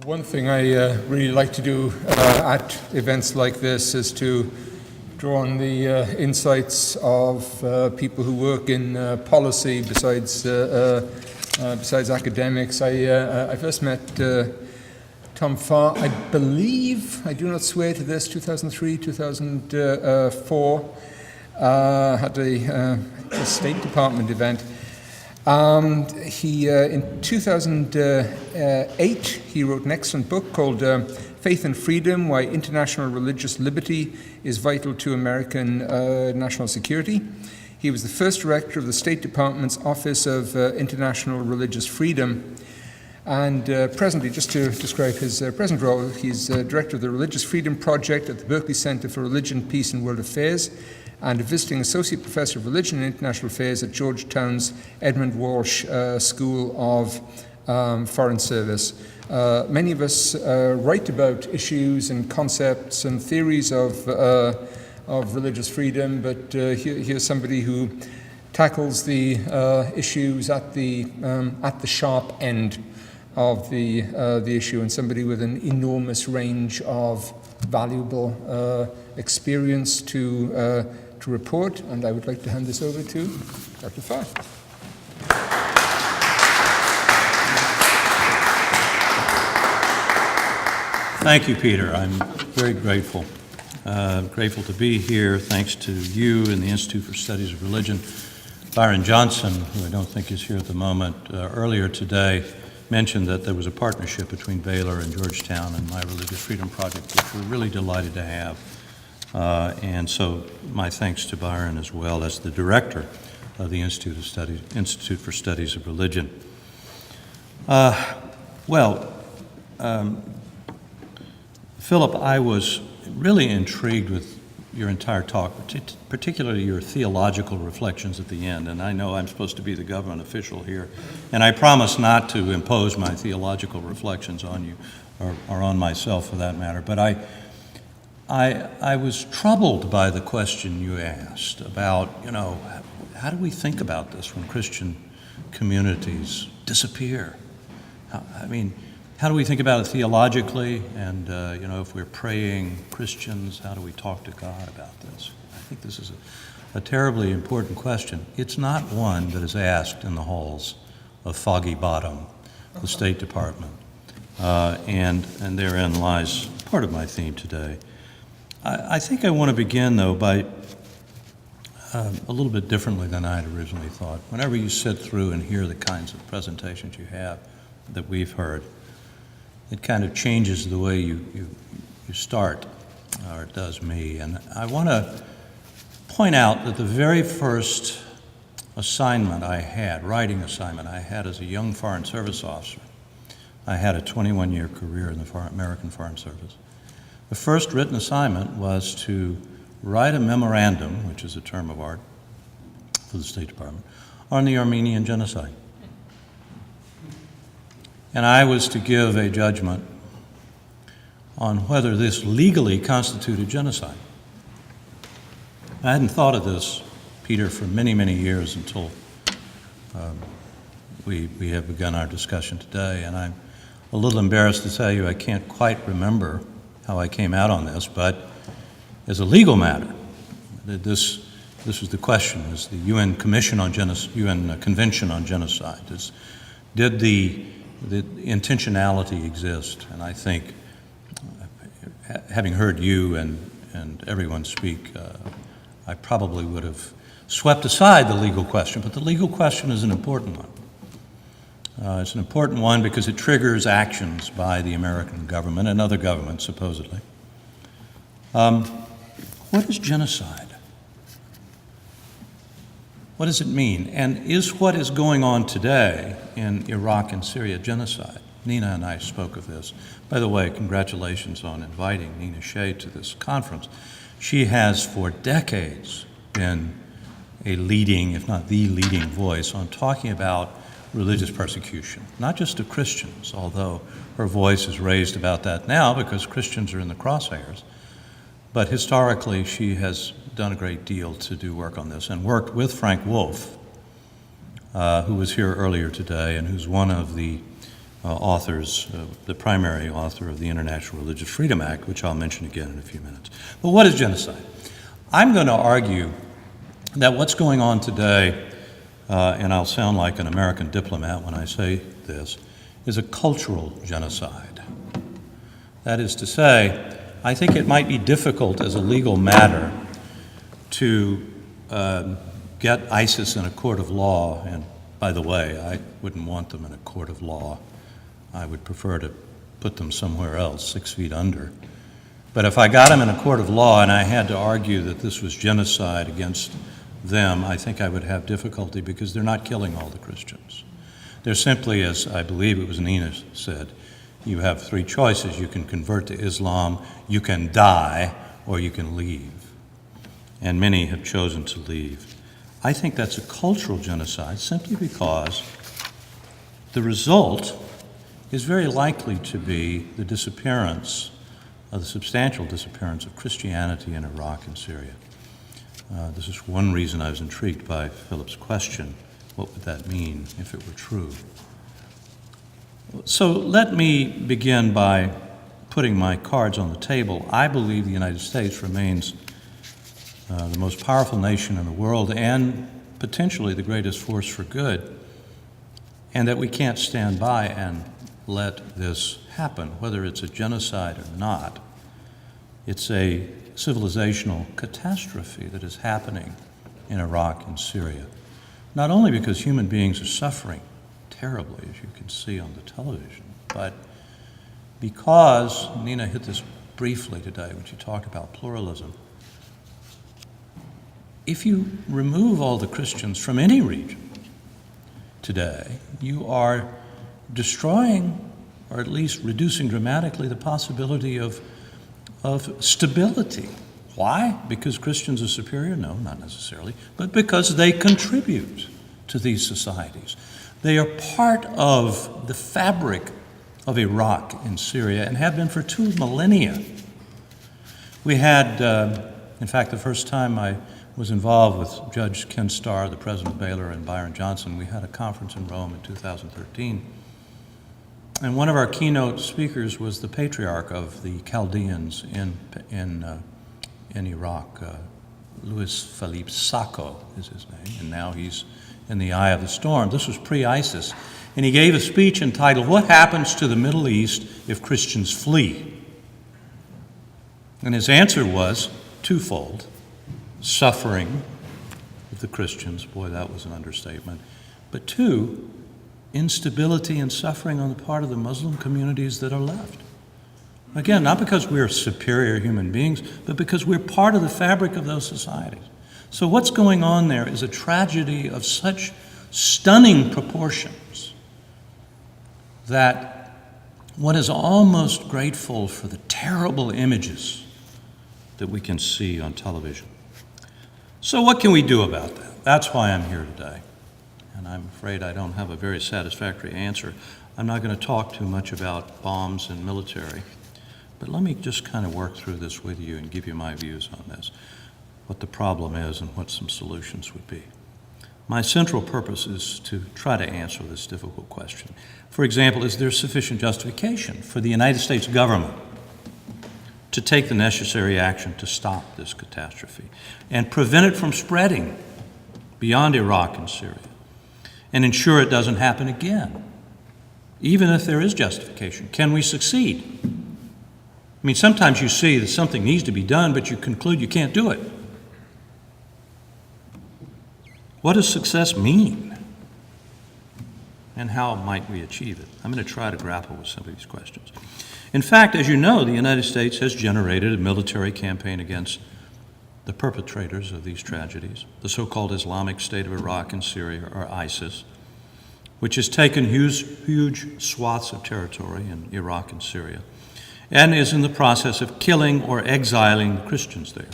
One thing I really like to do at events like this is to draw on the insights of people who work in policy besides academics. I first met Tom Farr, I believe, I do not swear to this, 2003, 2004, at a State Department event. In 2008, he wrote an excellent book called Faith and Freedom, Why International Religious Liberty is Vital to American National Security. He was the first director of the State Department's Office of International Religious Freedom. And presently, just to describe his present role, he's director of the Religious Freedom Project at the Berkeley Center for Religion, Peace and World Affairs, and a visiting associate professor of religion and international affairs at Georgetown's Edmund Walsh School of Foreign Service. Many of us write about issues and concepts and theories of religious freedom, but here's somebody who tackles the issues at the sharp end of the issue, and somebody with an enormous range of valuable experience to report. And I would like to hand this over to Dr. Farr. Thank you, Peter. I'm very grateful. Grateful to be here, thanks to you and the Institute for Studies of Religion. Byron Johnson, who I don't think is here at the moment, earlier today mentioned that there was a partnership between Baylor and Georgetown and my Religious Freedom Project, which we're really delighted to have. And so my thanks to Byron as well as the director of the Institute for Studies of Religion. Philip, I was really intrigued with your entire talk, particularly your theological reflections at the end. And I know I'm supposed to be the government official here, and I promise not to impose my theological reflections on you, or on myself for that matter. But I was troubled by the question you asked about, how do we think about this when Christian communities disappear? How do we think about it theologically? And, if we're praying Christians, how do we talk to God about this? I think this is a terribly important question. It's not one that is asked in the halls of Foggy Bottom, the State Department. And therein lies part of my theme today. I think I want to begin, though, by a little bit differently than I had originally thought. Whenever you sit through and hear the kinds of presentations you have that we've heard, it kind of changes the way you start, or it does me. And I want to point out that the very first writing assignment I had as a young Foreign Service officer, I had a 21-year career in the American Foreign Service. The first written assignment was to write a memorandum, which is a term of art for the State Department, on the Armenian Genocide. And I was to give a judgment on whether this legally constituted genocide. I hadn't thought of this, Peter, for many, many years until we have begun our discussion today. And I'm a little embarrassed to tell you I can't quite remember how I came out on this, but as a legal matter, this was the question: is the UN Convention on Genocide, did the intentionality exist? And I think, having heard you and everyone speak, I probably would have swept aside the legal question, but the legal question is an important one. It's an important one because it triggers actions by the American government and other governments, supposedly. What is genocide? What does it mean? And is what is going on today in Iraq and Syria genocide? Nina and I spoke of this. By the way, congratulations on inviting Nina Shea to this conference. She has for decades been a leading, if not the leading voice on talking about religious persecution, not just of Christians, although her voice is raised about that now because Christians are in the crosshairs. But historically, she has done a great deal to do work on this and worked with Frank Wolf, who was here earlier today and who's one of the authors, the primary author of the International Religious Freedom Act, which I'll mention again in a few minutes. But what is genocide? I'm going to argue that what's going on today, and I'll sound like an American diplomat when I say this, is a cultural genocide. That is to say, I think it might be difficult as a legal matter to get ISIS in a court of law, and by the way, I wouldn't want them in a court of law. I would prefer to put them somewhere else, 6 feet under. But if I got them in a court of law and I had to argue that this was genocide against them, I think I would have difficulty because they're not killing all the Christians. They're simply, as I believe it was Nina said, you have 3 choices. You can convert to Islam, you can die, or you can leave. And many have chosen to leave. I think that's a cultural genocide simply because the result is very likely to be the disappearance, the substantial disappearance of Christianity in Iraq and Syria. This is one reason I was intrigued by Philip's question. What would that mean if it were true? So let me begin by putting my cards on the table. I believe the United States remains the most powerful nation in the world and potentially the greatest force for good, and that we can't stand by and let this happen, whether it's a genocide or not. It's a civilizational catastrophe that is happening in Iraq and Syria, not only because human beings are suffering terribly, as you can see on the television, but because, Nina hit this briefly today when she talked about pluralism, if you remove all the Christians from any region today, you are destroying, or at least reducing dramatically, the possibility of stability. Why? Because Christians are superior? No, not necessarily, but because they contribute to these societies. They are part of the fabric of Iraq and Syria and have been for 2 millennia. We had, in fact, the first time I was involved with Judge Ken Starr, the president of Baylor, and Byron Johnson, we had a conference in Rome in 2013. And one of our keynote speakers was the patriarch of the Chaldeans in Iraq. Louis Philippe Sacco is his name, and now he's in the eye of the storm. This was pre-ISIS. And he gave a speech entitled, "What Happens to the Middle East If Christians Flee?" And his answer was twofold. Suffering of the Christians, boy, that was an understatement. But 2, instability and suffering on the part of the Muslim communities that are left. Again, not because we're superior human beings, but because we're part of the fabric of those societies. So what's going on there is a tragedy of such stunning proportions that one is almost grateful for the terrible images that we can see on television. So what can we do about that? That's why I'm here today. And I'm afraid I don't have a very satisfactory answer. I'm not going to talk too much about bombs and military, but let me just kind of work through this with you and give you my views on this, what the problem is and what some solutions would be. My central purpose is to try to answer this difficult question. For example, is there sufficient justification for the United States government to take the necessary action to stop this catastrophe and prevent it from spreading beyond Iraq and Syria and ensure it doesn't happen again, even if there is justification? Can we succeed? I mean, sometimes you see that something needs to be done, but you conclude you can't do it. What does success mean? And how might we achieve it? I'm going to try to grapple with some of these questions. In fact, as you know, the United States has generated a military campaign against the perpetrators of these tragedies, the so-called Islamic State of Iraq and Syria, or ISIS, which has taken huge swaths of territory in Iraq and Syria, and is in the process of killing or exiling Christians there,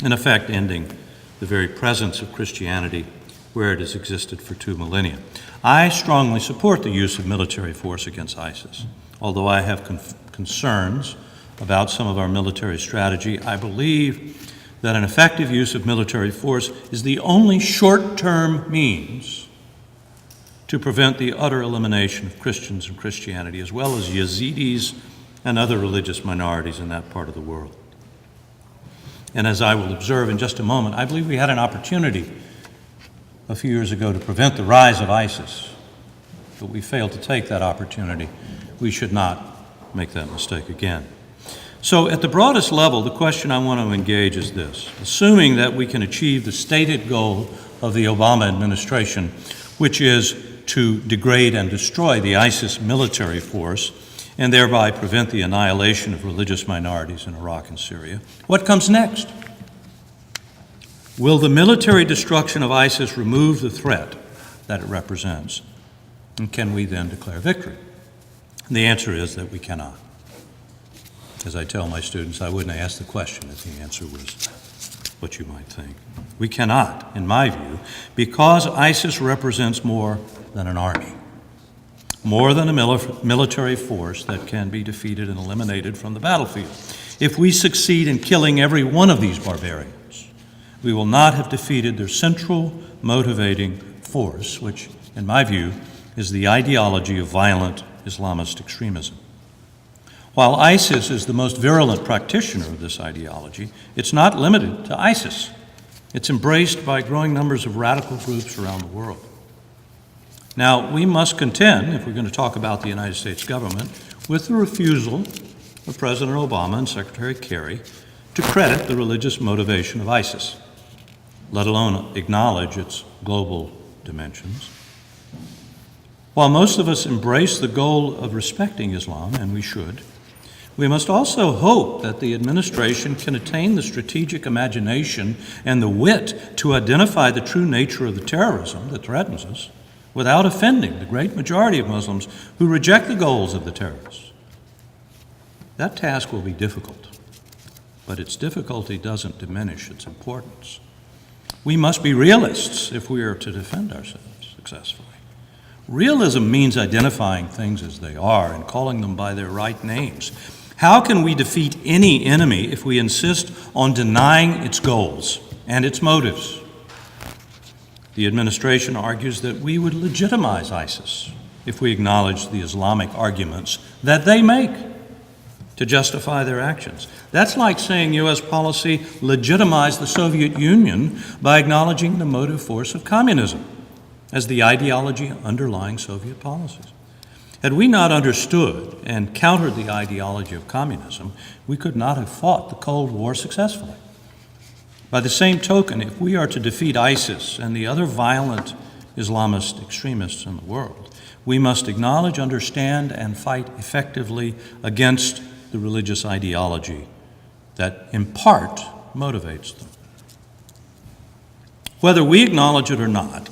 in effect ending the very presence of Christianity where it has existed for 2 millennia. I strongly support the use of military force against ISIS. Although I have concerns about some of our military strategy, I believe that an effective use of military force is the only short-term means to prevent the utter elimination of Christians and Christianity, as well as Yazidis and other religious minorities in that part of the world. And as I will observe in just a moment, I believe we had an opportunity a few years ago to prevent the rise of ISIS, but we failed to take that opportunity. We should not make that mistake again. So at the broadest level, the question I want to engage is this. Assuming that we can achieve the stated goal of the Obama administration, which is to degrade and destroy the ISIS military force and thereby prevent the annihilation of religious minorities in Iraq and Syria, what comes next? Will the military destruction of ISIS remove the threat that it represents? And can we then declare victory? And the answer is that we cannot. As I tell my students, I wouldn't ask the question if the answer was what you might think. We cannot, in my view, because ISIS represents more than an army, more than a military force that can be defeated and eliminated from the battlefield. If we succeed in killing every one of these barbarians, we will not have defeated their central motivating force, which, in my view, is the ideology of violent Islamist extremism. While ISIS is the most virulent practitioner of this ideology, it's not limited to ISIS. It's embraced by growing numbers of radical groups around the world. Now, we must contend, if we're going to talk about the United States government, with the refusal of President Obama and Secretary Kerry to credit the religious motivation of ISIS, let alone acknowledge its global dimensions. While most of us embrace the goal of respecting Islam, and we should, we must also hope that the administration can attain the strategic imagination and the wit to identify the true nature of the terrorism that threatens us without offending the great majority of Muslims who reject the goals of the terrorists. That task will be difficult, but its difficulty doesn't diminish its importance. We must be realists if we are to defend ourselves successfully. Realism means identifying things as they are and calling them by their right names. How can we defeat any enemy if we insist on denying its goals and its motives? The administration argues that we would legitimize ISIS if we acknowledge the Islamic arguments that they make to justify their actions. That's like saying U.S. policy legitimized the Soviet Union by acknowledging the motive force of communism as the ideology underlying Soviet policies. Had we not understood and countered the ideology of communism, we could not have fought the Cold War successfully. By the same token, if we are to defeat ISIS and the other violent Islamist extremists in the world, we must acknowledge, understand, and fight effectively against the religious ideology that, in part, motivates them. Whether we acknowledge it or not,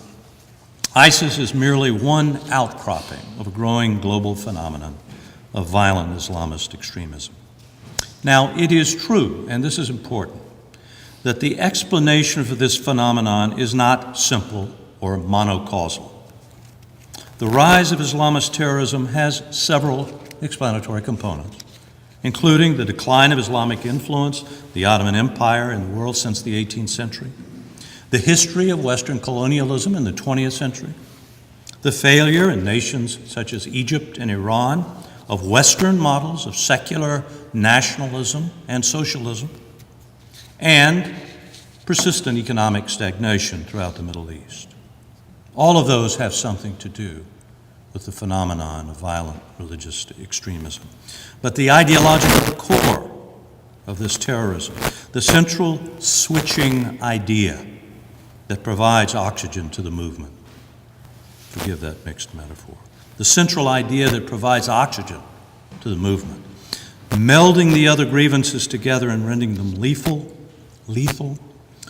ISIS is merely one outcropping of a growing global phenomenon of violent Islamist extremism. Now, it is true, and this is important, that the explanation for this phenomenon is not simple or monocausal. The rise of Islamist terrorism has several explanatory components, including the decline of Islamic influence, the Ottoman Empire in the world since the 18th century, the history of Western colonialism in the 20th century, the failure in nations such as Egypt and Iran of Western models of secular nationalism and socialism, and persistent economic stagnation throughout the Middle East. All of those have something to do with the phenomenon of violent religious extremism. But the ideological core of this terrorism, the central switching idea that provides oxygen to the movement. Forgive that mixed metaphor. The central idea that provides oxygen to the movement, melding the other grievances together and rendering them lethal,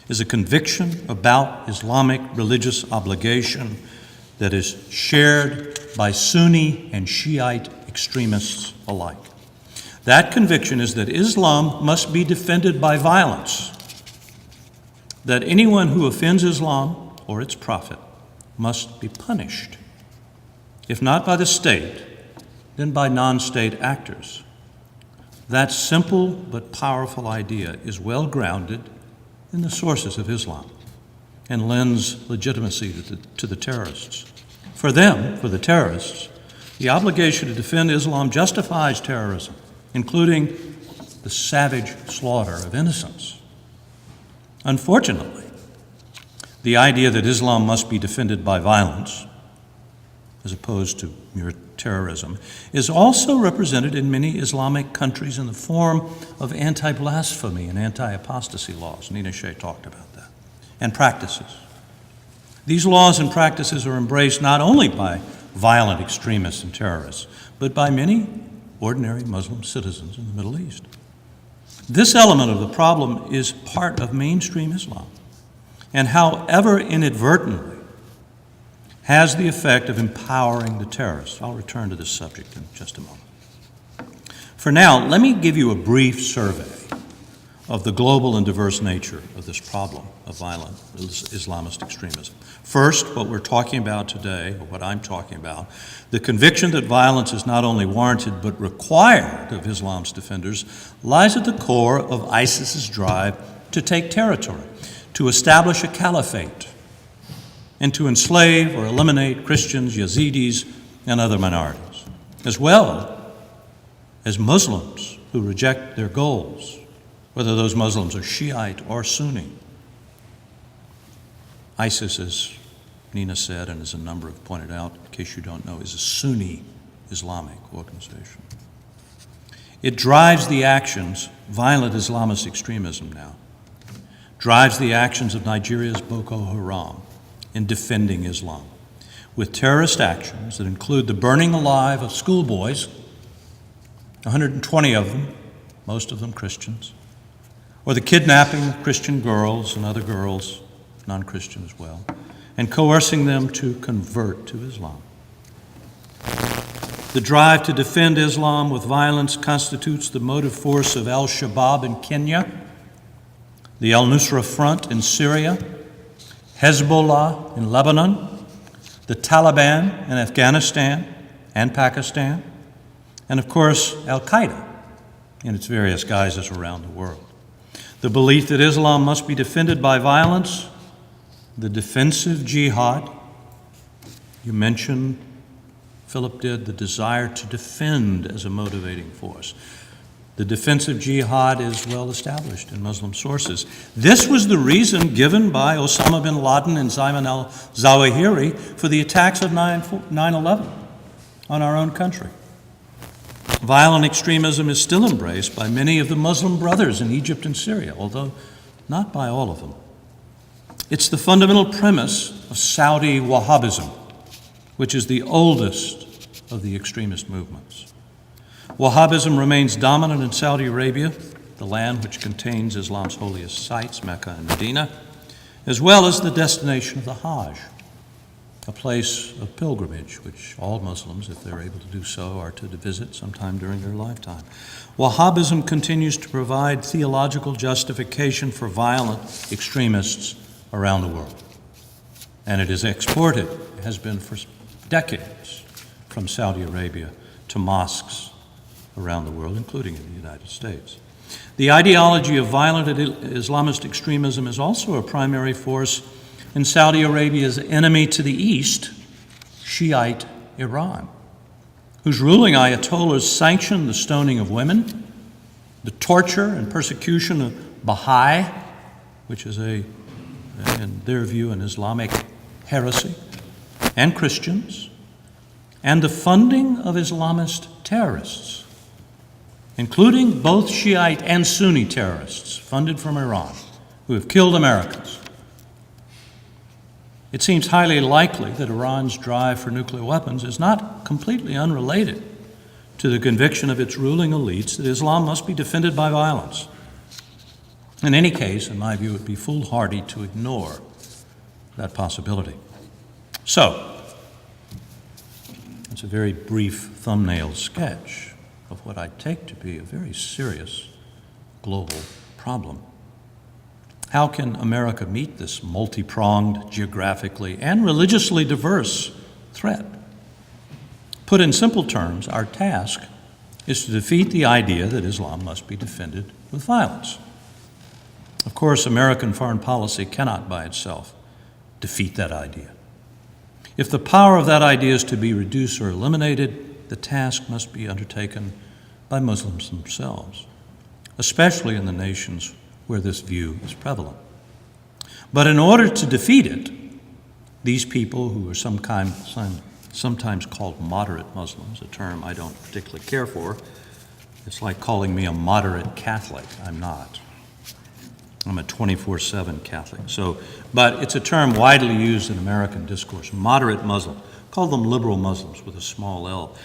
is a conviction about Islamic religious obligation that is shared by Sunni and Shiite extremists alike. That conviction is that Islam must be defended by violence, that anyone who offends Islam or its prophet must be punished, if not by the state, then by non-state actors. That simple but powerful idea is well grounded in the sources of Islam and lends legitimacy to the terrorists. For them, for the terrorists, the obligation to defend Islam justifies terrorism, including the savage slaughter of innocents. Unfortunately, the idea that Islam must be defended by violence, as opposed to mere terrorism, is also represented in many Islamic countries in the form of anti-blasphemy and anti-apostasy laws. Nina Shea talked about that. And practices. These laws and practices are embraced not only by violent extremists and terrorists, but by many ordinary Muslim citizens in the Middle East. This element of the problem is part of mainstream Islam, and however inadvertently, has the effect of empowering the terrorists. I'll return to this subject in just a moment. For now, let me give you a brief survey of the global and diverse nature of this problem of violent Islamist extremism. First, what we're talking about today, or what I'm talking about, the conviction that violence is not only warranted but required of Islam's defenders, lies at the core of ISIS's drive to take territory, to establish a caliphate, and to enslave or eliminate Christians, Yazidis, and other minorities, as well as Muslims who reject their goals, whether those Muslims are Shiite or Sunni. ISIS, as Nina said, and as a number have pointed out, in case you don't know, is a Sunni Islamic organization. It drives the actions, violent Islamist extremism now, drives the actions of Nigeria's Boko Haram in defending Islam, with terrorist actions that include the burning alive of schoolboys, 120 of them, most of them Christians, or the kidnapping of Christian girls and other girls, non-Christian as well, and coercing them to convert to Islam. The drive to defend Islam with violence constitutes the motive force of al-Shabaab in Kenya, the al-Nusra Front in Syria, Hezbollah in Lebanon, the Taliban in Afghanistan and Pakistan, and of course, Al-Qaeda in its various guises around the world. The belief that Islam must be defended by violence, the defensive jihad, you mentioned, Philip did, the desire to defend as a motivating force. The defensive jihad is well established in Muslim sources. This was the reason given by Osama bin Laden and Ayman al-Zawahiri for the attacks of 9/11 on our own country. Violent extremism is still embraced by many of the Muslim brothers in Egypt and Syria, although not by all of them. It's the fundamental premise of Saudi Wahhabism, which is the oldest of the extremist movements. Wahhabism remains dominant in Saudi Arabia, the land which contains Islam's holiest sites, Mecca and Medina, as well as the destination of the Hajj, a place of pilgrimage which all Muslims, if they're able to do so, are to visit sometime during their lifetime. Wahhabism continues to provide theological justification for violent extremists around the world, and it is exported, has been for decades, from Saudi Arabia to mosques around the world, including in the United States. The ideology of violent Islamist extremism is also a primary force in Saudi Arabia's enemy to the east, Shiite Iran, whose ruling ayatollahs sanction the stoning of women, the torture and persecution of Baha'i, which is in their view, an Islamic heresy, and Christians, and the funding of Islamist terrorists, including both Shiite and Sunni terrorists funded from Iran, who have killed Americans. It seems highly likely that Iran's drive for nuclear weapons is not completely unrelated to the conviction of its ruling elites that Islam must be defended by violence. In any case, in my view, it would be foolhardy to ignore that possibility. So, it's a very brief thumbnail sketch of what I take to be a very serious global problem. How can America meet this multi-pronged, geographically and religiously diverse threat? Put in simple terms, our task is to defeat the idea that Islam must be defended with violence. Of course, American foreign policy cannot by itself defeat that idea. If the power of that idea is to be reduced or eliminated, the task must be undertaken by Muslims themselves, especially in the nations where this view is prevalent. But in order to defeat it, these people, who are sometimes called moderate Muslims, a term I don't particularly care for, it's like calling me a moderate Catholic. I'm not. I'm a 24/7 Catholic. But it's a term widely used in American discourse, moderate Muslim. Call them liberal Muslims with a small l.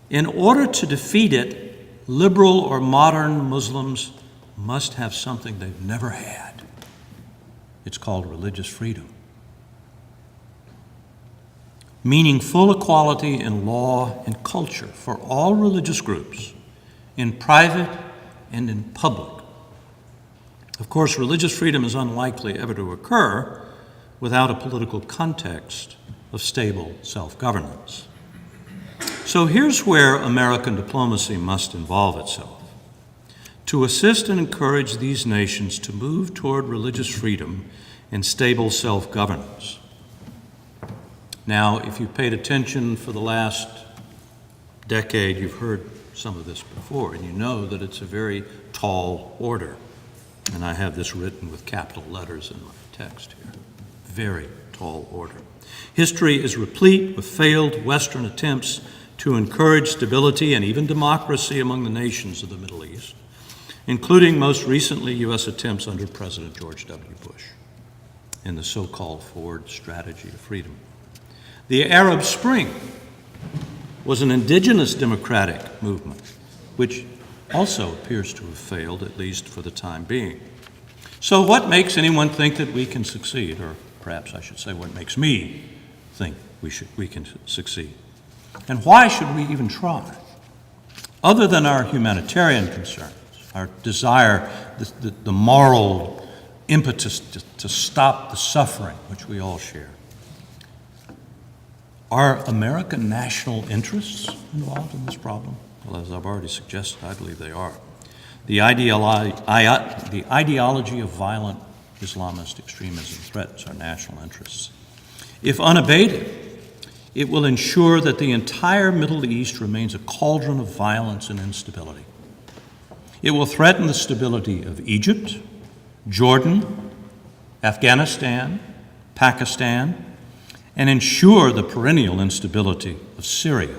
In order to defeat it, liberal or modern Muslims must have something they've never had. It's called religious freedom, meaning full equality in law and culture for all religious groups, in private and in public. Of course, religious freedom is unlikely ever to occur without a political context of stable self-governance. So here's where American diplomacy must involve itself: to assist and encourage these nations to move toward religious freedom and stable self-governance. Now, if you've paid attention for the last decade, you've heard some of this before, and you know that it's a very tall order. And I have this written with capital letters in my text here. Very tall order. History is replete with failed Western attempts to encourage stability and even democracy among the nations of the Middle East, including most recently U.S. attempts under President George W. Bush in the so-called Ford Strategy of Freedom. The Arab Spring was an indigenous democratic movement, which also appears to have failed, at least for the time being. So what makes anyone think that we can succeed? Or perhaps I should say, what makes me think we can succeed? And why should we even try? Other than our humanitarian concerns, our desire, the moral impetus to stop the suffering, which we all share. Are American national interests involved in this problem? Well, as I've already suggested, I believe they are. The ideology of violent Islamist extremism threatens our national interests. If unabated, it will ensure that the entire Middle East remains a cauldron of violence and instability. It will threaten the stability of Egypt, Jordan, Afghanistan, Pakistan, and ensure the perennial instability of Syria.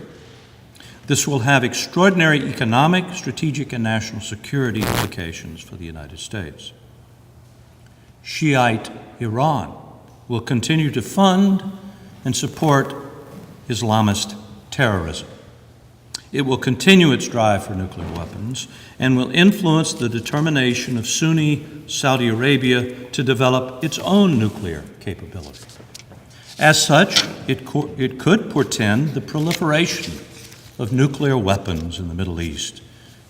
This will have extraordinary economic, strategic, and national security implications for the United States. Shiite Iran will continue to fund and support Islamist terrorism. It will continue its drive for nuclear weapons and will influence the determination of Sunni Saudi Arabia to develop its own nuclear capability. As such, it could portend the proliferation of nuclear weapons in the Middle East,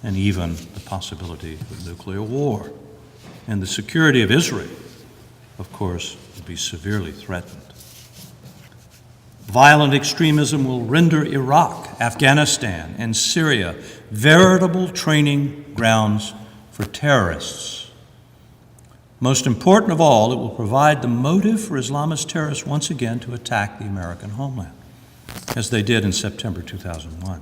and even the possibility of nuclear war. And the security of Israel, of course, will be severely threatened. Violent extremism will render Iraq, Afghanistan, and Syria veritable training grounds for terrorists. Most important of all, it will provide the motive for Islamist terrorists once again to attack the American homeland, as they did in September 2001.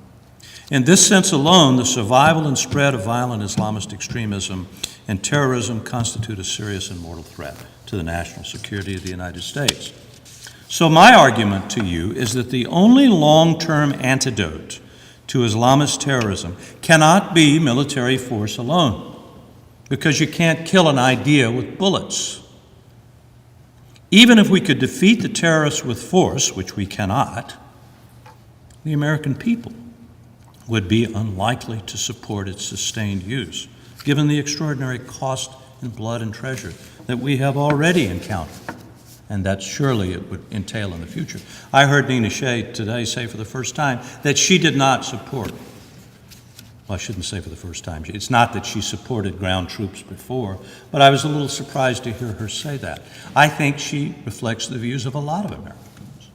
In this sense alone, the survival and spread of violent Islamist extremism and terrorism constitute a serious and mortal threat to the national security of the United States. So my argument to you is that the only long-term antidote to Islamist terrorism cannot be military force alone, because you can't kill an idea with bullets. Even if we could defeat the terrorists with force, which we cannot, the American people would be unlikely to support its sustained use, given the extraordinary cost in blood and treasure that we have already encountered, and that surely it would entail in the future. I heard Nina Shea today say for the first time that she did not support, well, I shouldn't say for the first time, it's not that she supported ground troops before, but I was a little surprised to hear her say that. I think she reflects the views of a lot of Americans.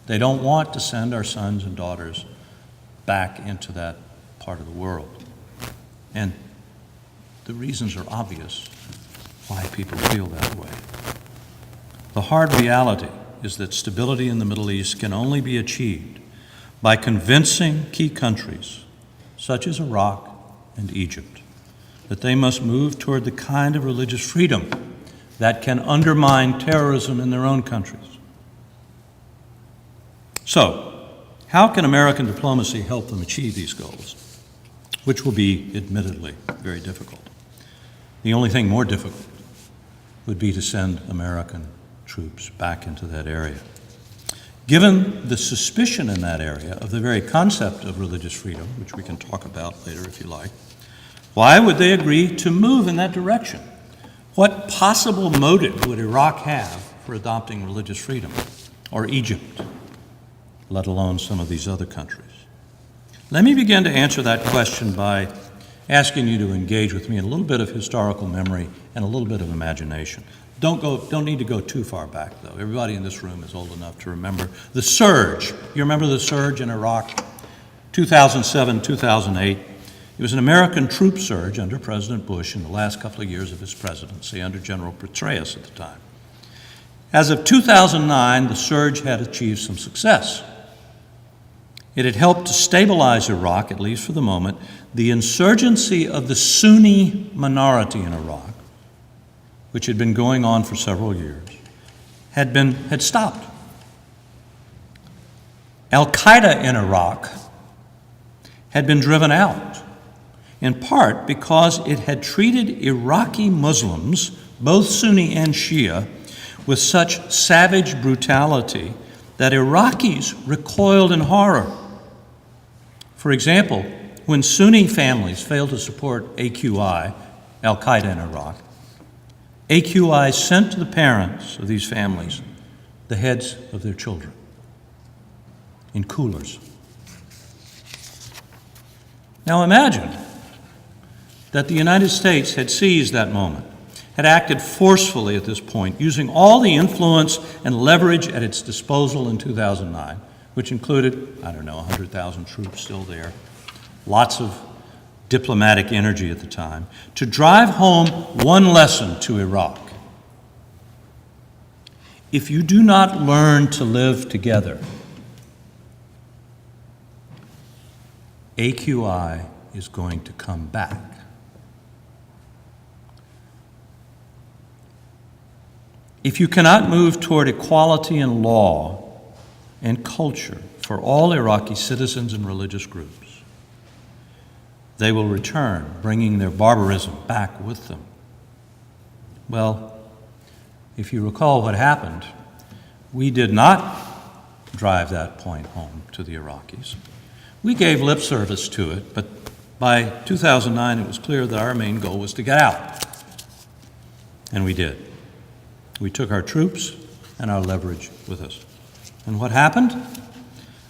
They don't want to send our sons and daughters back into that part of the world. And the reasons are obvious why people feel that way. The hard reality is that stability in the Middle East can only be achieved by convincing key countries, such as Iraq and Egypt, that they must move toward the kind of religious freedom that can undermine terrorism in their own countries. So, how can American diplomacy help them achieve these goals, which will be, admittedly, very difficult? The only thing more difficult would be to send American troops back into that area. Given the suspicion in that area of the very concept of religious freedom, which we can talk about later if you like, why would they agree to move in that direction? What possible motive would Iraq have for adopting religious freedom, or Egypt, let alone some of these other countries? Let me begin to answer that question by asking you to engage with me in a little bit of historical memory and a little bit of imagination. Don't need to go too far back, though. Everybody in this room is old enough to remember the surge. You remember the surge in Iraq, 2007, 2008? It was an American troop surge under President Bush in the last couple of years of his presidency, under General Petraeus at the time. As of 2009, the surge had achieved some success. It had helped to stabilize Iraq, at least for the moment. The insurgency of the Sunni minority in Iraq, which had been going on for several years, had stopped. Al-Qaeda in Iraq had been driven out, in part because it had treated Iraqi Muslims, both Sunni and Shia, with such savage brutality that Iraqis recoiled in horror. For example, when Sunni families failed to support AQI, Al-Qaeda in Iraq, AQI sent to the parents of these families the heads of their children in coolers. Now imagine that the United States had seized that moment, had acted forcefully at this point, using all the influence and leverage at its disposal in 2009, which included, 100,000 troops still there, lots of diplomatic energy at the time, to drive home one lesson to Iraq. If you do not learn to live together, AQI is going to come back. If you cannot move toward equality in law and culture for all Iraqi citizens and religious groups, they will return, bringing their barbarism back with them. Well, if you recall what happened, we did not drive that point home to the Iraqis. We gave lip service to it, but by 2009 it was clear that our main goal was to get out. And we did. We took our troops and our leverage with us. And what happened?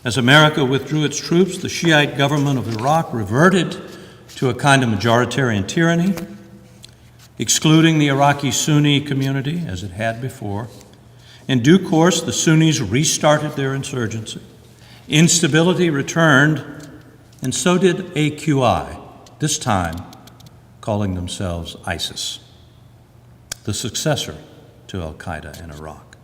As America withdrew its troops, the Shiite government of Iraq reverted to a kind of majoritarian tyranny, excluding the Iraqi Sunni community as it had before. In due course, the Sunnis restarted their insurgency. Instability returned, and so did AQI, this time calling themselves ISIS, the successor to Al-Qaeda in Iraq.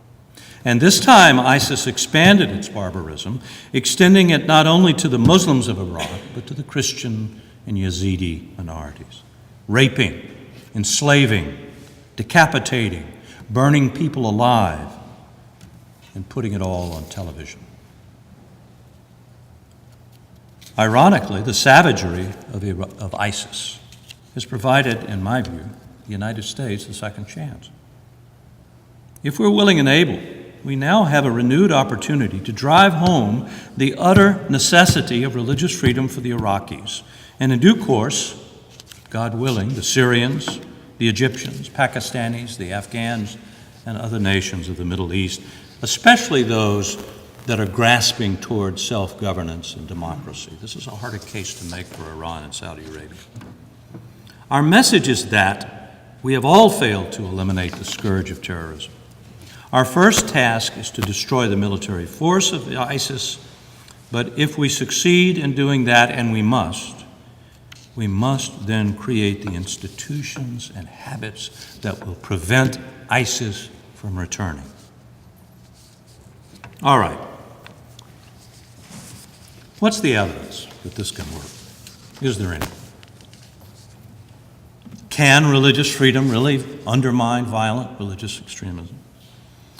And this time, ISIS expanded its barbarism, extending it not only to the Muslims of Iraq, but to the Christian and Yazidi minorities, raping, enslaving, decapitating, burning people alive, and putting it all on television. Ironically, the savagery of ISIS has provided, in my view, the United States a second chance. If we're willing and able, we now have a renewed opportunity to drive home the utter necessity of religious freedom for the Iraqis. And in due course, God willing, the Syrians, the Egyptians, Pakistanis, the Afghans, and other nations of the Middle East, especially those that are grasping towards self-governance and democracy. This is a harder case to make for Iran and Saudi Arabia. Our message is that we have all failed to eliminate the scourge of terrorism. Our first task is to destroy the military force of ISIS, but if we succeed in doing that, and we must then create the institutions and habits that will prevent ISIS from returning. All right. What's the evidence that this can work? Is there any? Can religious freedom really undermine violent religious extremism?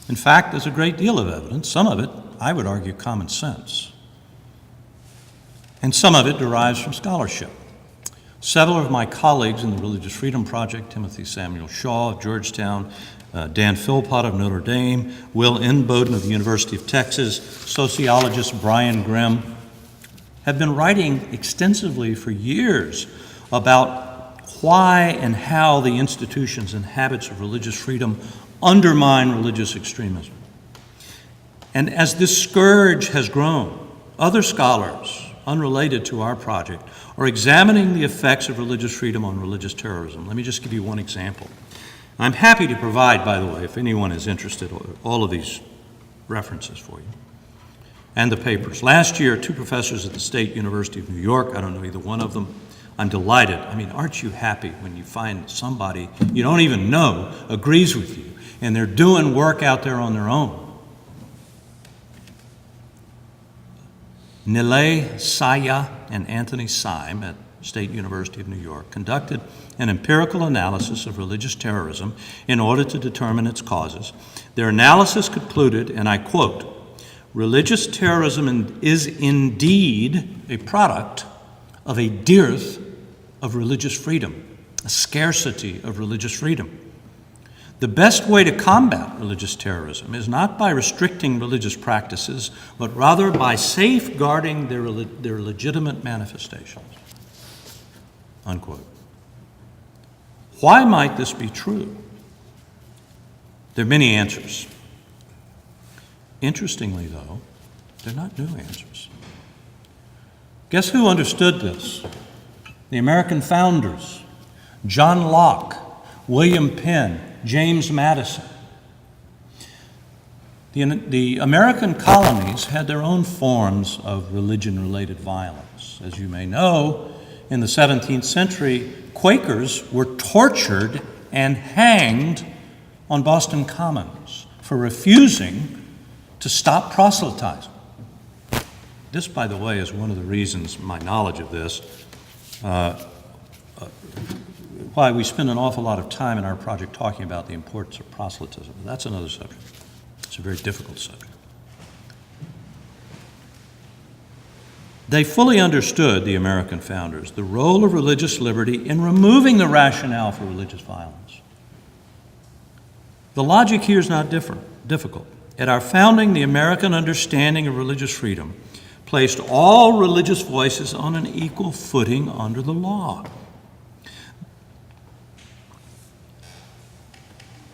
In fact, there's a great deal of evidence, some of it, I would argue, common sense. And some of it derives from scholarship. Several of my colleagues in the Religious Freedom Project, Timothy Samuel Shaw of Georgetown, Dan Philpott of Notre Dame, Will Inboden of the University of Texas, sociologist Brian Grimm, have been writing extensively for years about why and how the institutions and habits of religious freedom undermine religious extremism. And as this scourge has grown, other scholars, unrelated to our project, are examining the effects of religious freedom on religious terrorism. Let me just give you one example. I'm happy to provide, by the way, if anyone is interested, all of these references for you and the papers. Last year, two professors at the State University of New York, I don't know either one of them, I'm delighted. I mean, aren't you happy when you find somebody you don't even know agrees with you and they're doing work out there on their own? Nilay Saya and Anthony Syme at State University of New York conducted an empirical analysis of religious terrorism in order to determine its causes. Their analysis concluded, and I quote, "Religious terrorism is indeed a product of a dearth of religious freedom, a scarcity of religious freedom. The best way to combat religious terrorism is not by restricting religious practices, but rather by safeguarding their legitimate manifestations." Unquote. Why might this be true? There are many answers. Interestingly, though, they're not new answers. Guess who understood this? The American founders, John Locke, William Penn, James Madison. The American colonies had their own forms of religion-related violence. As you may know, in the 17th century, Quakers were tortured and hanged on Boston Commons for refusing to stop proselytizing. This, by the way, is one of the reasons, my knowledge of this, why we spend an awful lot of time in our project talking about the importance of proselytism. That's another subject. It's a very difficult subject. They fully understood, the American founders, the role of religious liberty in removing the rationale for religious violence. The logic here is not difficult. At our founding, the American understanding of religious freedom placed all religious voices on an equal footing under the law.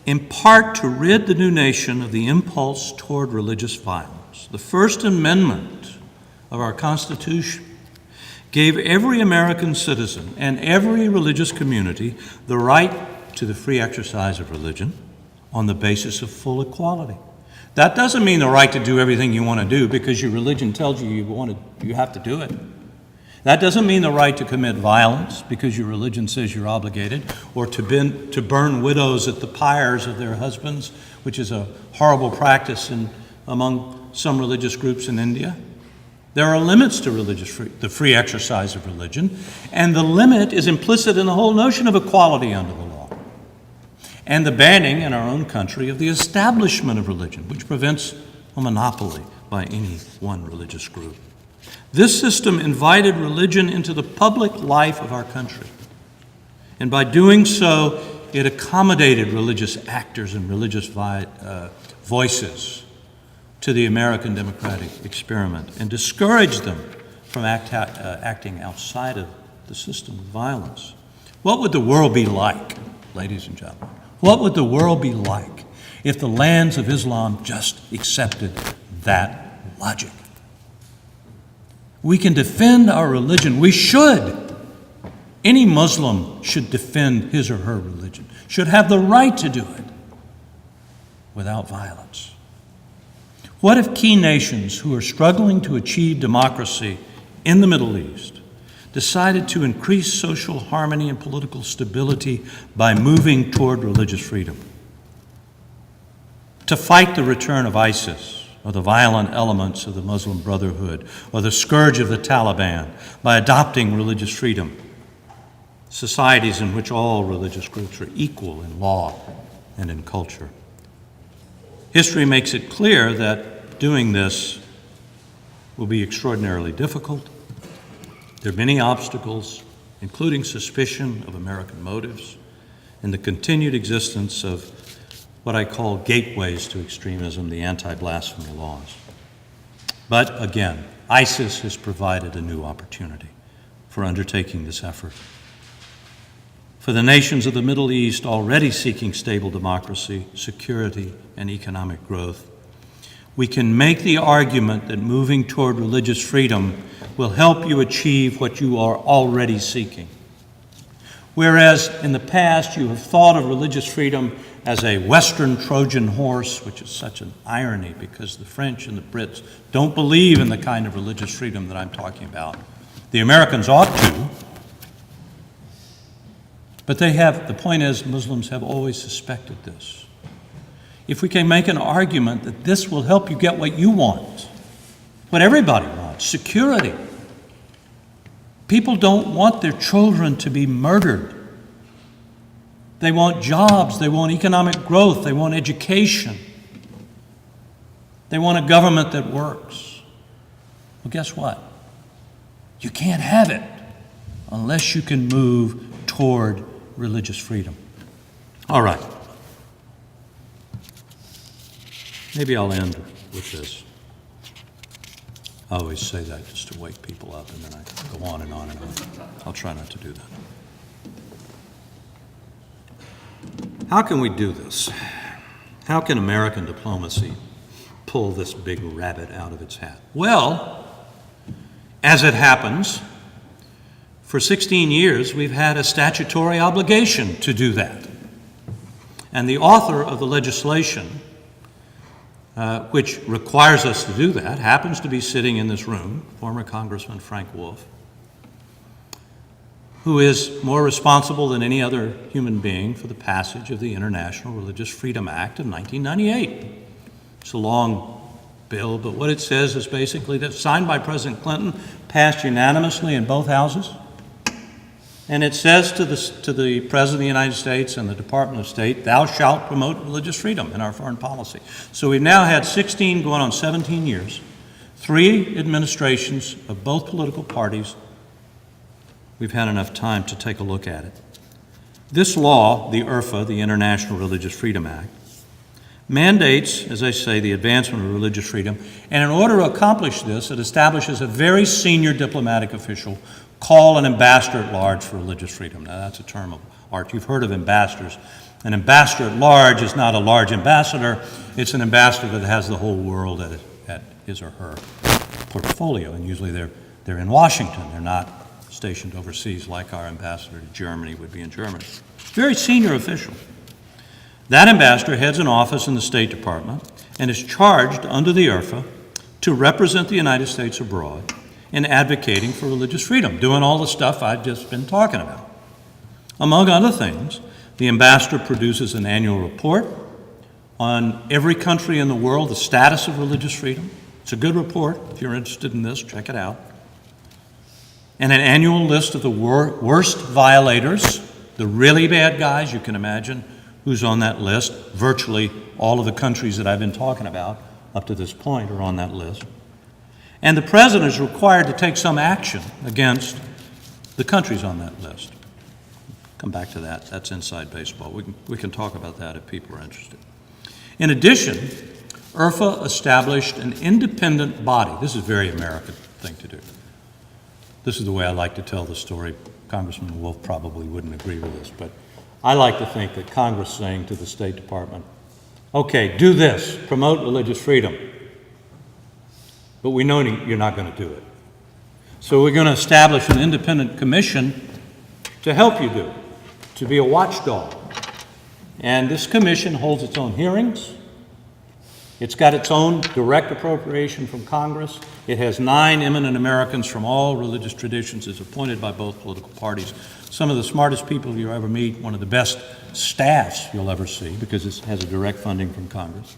In part to rid the new nation of the impulse toward religious violence, the First Amendment of our Constitution gave every American citizen and every religious community the right to the free exercise of religion on the basis of full equality. That doesn't mean the right to do everything you want to do because your religion tells you you have to do it. That doesn't mean the right to commit violence because your religion says you're obligated, or to burn widows at the pyres of their husbands, which is a horrible practice among some religious groups in India. There are limits to the free exercise of religion, and the limit is implicit in the whole notion of equality under the law, and the banning in our own country of the establishment of religion, which prevents a monopoly by any one religious group. This system invited religion into the public life of our country, and by doing so, it accommodated religious actors and religious voices to the American democratic experiment and discouraged them from acting outside of the system of violence. What would the world be like, ladies and gentlemen? What would the world be like if the lands of Islam just accepted that logic? We can defend our religion. We should. Any Muslim should defend his or her religion, should have the right to do it without violence. What if key nations who are struggling to achieve democracy in the Middle East decided to increase social harmony and political stability by moving toward religious freedom? To fight the return of ISIS or the violent elements of the Muslim Brotherhood or the scourge of the Taliban by adopting religious freedom. Societies in which all religious groups are equal in law and in culture. History makes it clear that doing this will be extraordinarily difficult. There are many obstacles, including suspicion of American motives and the continued existence of what I call gateways to extremism, the anti-blasphemy laws. But again, ISIS has provided a new opportunity for undertaking this effort. For the nations of the Middle East already seeking stable democracy, security, and economic growth, we can make the argument that moving toward religious freedom will help you achieve what you are already seeking. Whereas in the past you have thought of religious freedom as a Western Trojan horse, which is such an irony because the French and the Brits don't believe in the kind of religious freedom that I'm talking about. The Americans ought to, but the point is, Muslims have always suspected this. If we can make an argument that this will help you get what you want, what everybody wants, security. People don't want their children to be murdered. They want jobs, they want economic growth, they want education. They want a government that works. Well, guess what? You can't have it unless you can move toward religious freedom. All right. Maybe I'll end with this. I always say that just to wake people up, and then I go on and on and on. I'll try not to do that. How can we do this? How can American diplomacy pull this big rabbit out of its hat? Well, as it happens, for 16 years we've had a statutory obligation to do that. And the author of the legislation which requires us to do that, happens to be sitting in this room, former Congressman Frank Wolf, who is more responsible than any other human being for the passage of the International Religious Freedom Act of 1998. It's a long bill, but what it says is basically that signed by President Clinton, passed unanimously in both houses, and it says to the President of the United States and the Department of State, thou shalt promote religious freedom in our foreign policy. So we've now had 16 going on 17 years, 3 administrations of both political parties. We've had enough time to take a look at it. This law, the IRFA, the International Religious Freedom Act, mandates, as I say, the advancement of religious freedom, and in order to accomplish this, it establishes a very senior diplomatic official called an ambassador at large for religious freedom. Now, that's a term of art. You've heard of ambassadors. An ambassador at large is not a large ambassador. It's an ambassador that has the whole world at his or her portfolio, and usually they're in Washington. They're not stationed overseas like our ambassador to Germany would be in Germany. Very senior official. That ambassador heads an office in the State Department and is charged under the IRFA to represent the United States abroad in advocating for religious freedom, doing all the stuff I've just been talking about. Among other things, the ambassador produces an annual report on every country in the world, the status of religious freedom. It's a good report. If you're interested in this, check it out. And an annual list of the worst violators, the really bad guys. You can imagine who's on that list. Virtually all of the countries that I've been talking about up to this point are on that list. And the president is required to take some action against the countries on that list. Come back to that. That's inside baseball. We can talk about that if people are interested. In addition, IRFA established an independent body. This is a very American thing to do. This is the way I like to tell the story. Congressman Wolf probably wouldn't agree with this, but I like to think that Congress saying to the State Department, okay, do this, promote religious freedom, but we know you're not going to do it. So we're going to establish an independent commission to help you do it, to be a watchdog. And this commission holds its own hearings. It's got its own direct appropriation from Congress. It has 9 eminent Americans from all religious traditions. It's appointed by both political parties. Some of the smartest people you'll ever meet, one of the best staffs you'll ever see, because it has a direct funding from Congress.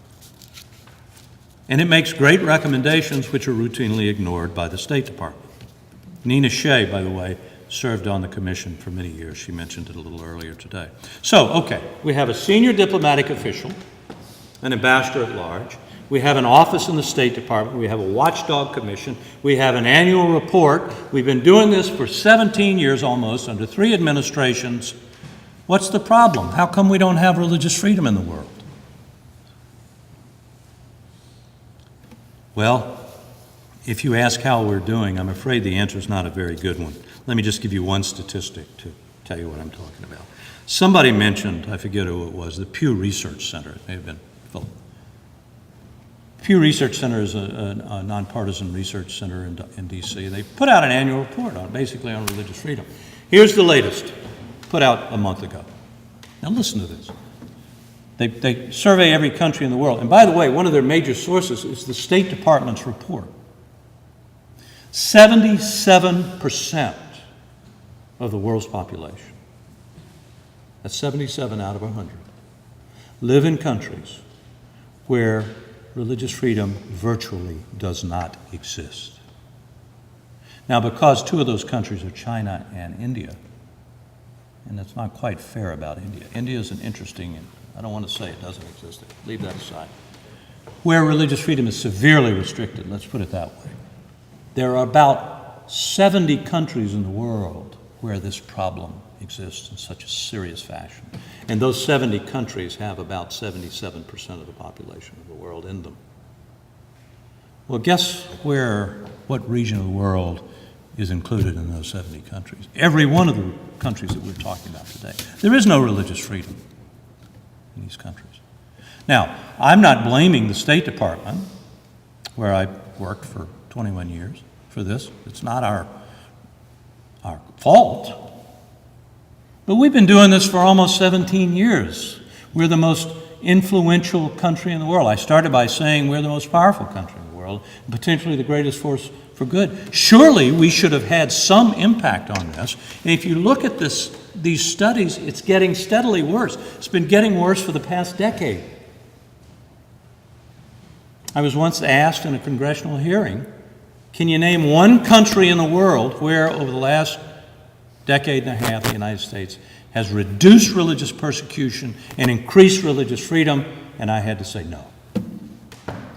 And it makes great recommendations which are routinely ignored by the State Department. Nina Shea, by the way, served on the commission for many years. She mentioned it a little earlier today. So, okay, we have a senior diplomatic official, an ambassador at large. We have an office in the State Department. We have a watchdog commission. We have an annual report. We've been doing this for 17 years almost, under 3 administrations. What's the problem? How come we don't have religious freedom in the world? Well, if you ask how we're doing, I'm afraid the answer is not a very good one. Let me just give you one statistic to tell you what I'm talking about. Somebody mentioned, I forget who it was, the Pew Research Center. It may have been Philip. Pew Research Center is a nonpartisan research center in D.C. They put out an annual report basically on religious freedom. Here's the latest, put out a month ago. Now listen to this. They survey every country in the world. And by the way, one of their major sources is the State Department's report. 77% of the world's population, that's 77 out of 100, live in countries where religious freedom virtually does not exist. Now, because 2 of those countries are China and India, and that's not quite fair about India. India is an interesting, I don't want to say it doesn't exist, leave that aside. Where religious freedom is severely restricted, let's put it that way. There are about 70 countries in the world where this problem exists in such a serious fashion. And those 70 countries have about 77% of the population of the world in them. Well, guess what region of the world is included in those 70 countries? Every one of the countries that we're talking about today. There is no religious freedom in these countries. Now, I'm not blaming the State Department, where I worked for 21 years, for this. It's not our fault. But we've been doing this for almost 17 years. We're the most influential country in the world. I started by saying we're the most powerful country in the world, and potentially the greatest force for good. Surely we should have had some impact on this. And if you look at these studies, it's getting steadily worse. It's been getting worse for the past decade. I was once asked in a congressional hearing, can you name one country in the world where over the last decade and a half the United States has reduced religious persecution and increased religious freedom? And I had to say no.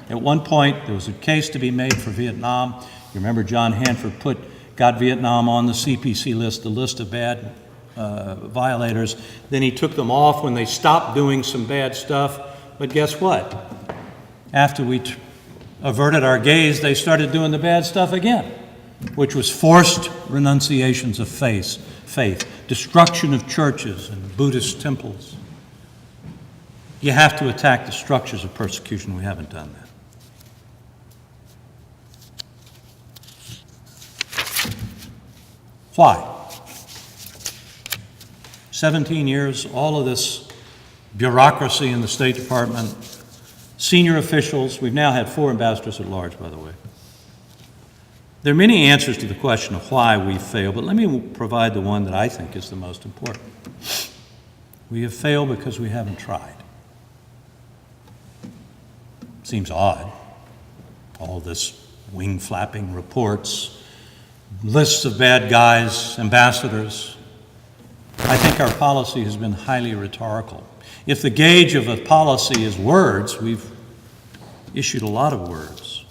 At one point, there was a case to be made for Vietnam. You remember John Hanford got Vietnam on the CPC list, the list of bad violators. Then he took them off when they stopped doing some bad stuff. But guess what? After we averted our gaze, they started doing the bad stuff again, which was forced renunciations of faith, destruction of churches and Buddhist temples. You have to attack the structures of persecution. We haven't done that. Why? 17 years, all of this bureaucracy in the State Department, senior officials. We've now had 4 ambassadors at large, by the way. There are many answers to the question of why we fail, but let me provide the one that I think is the most important. We have failed because we haven't tried. Seems odd. All this wing-flapping reports, lists of bad guys, ambassadors. I think our policy has been highly rhetorical. If the gauge of a policy is words, we've issued a lot of words.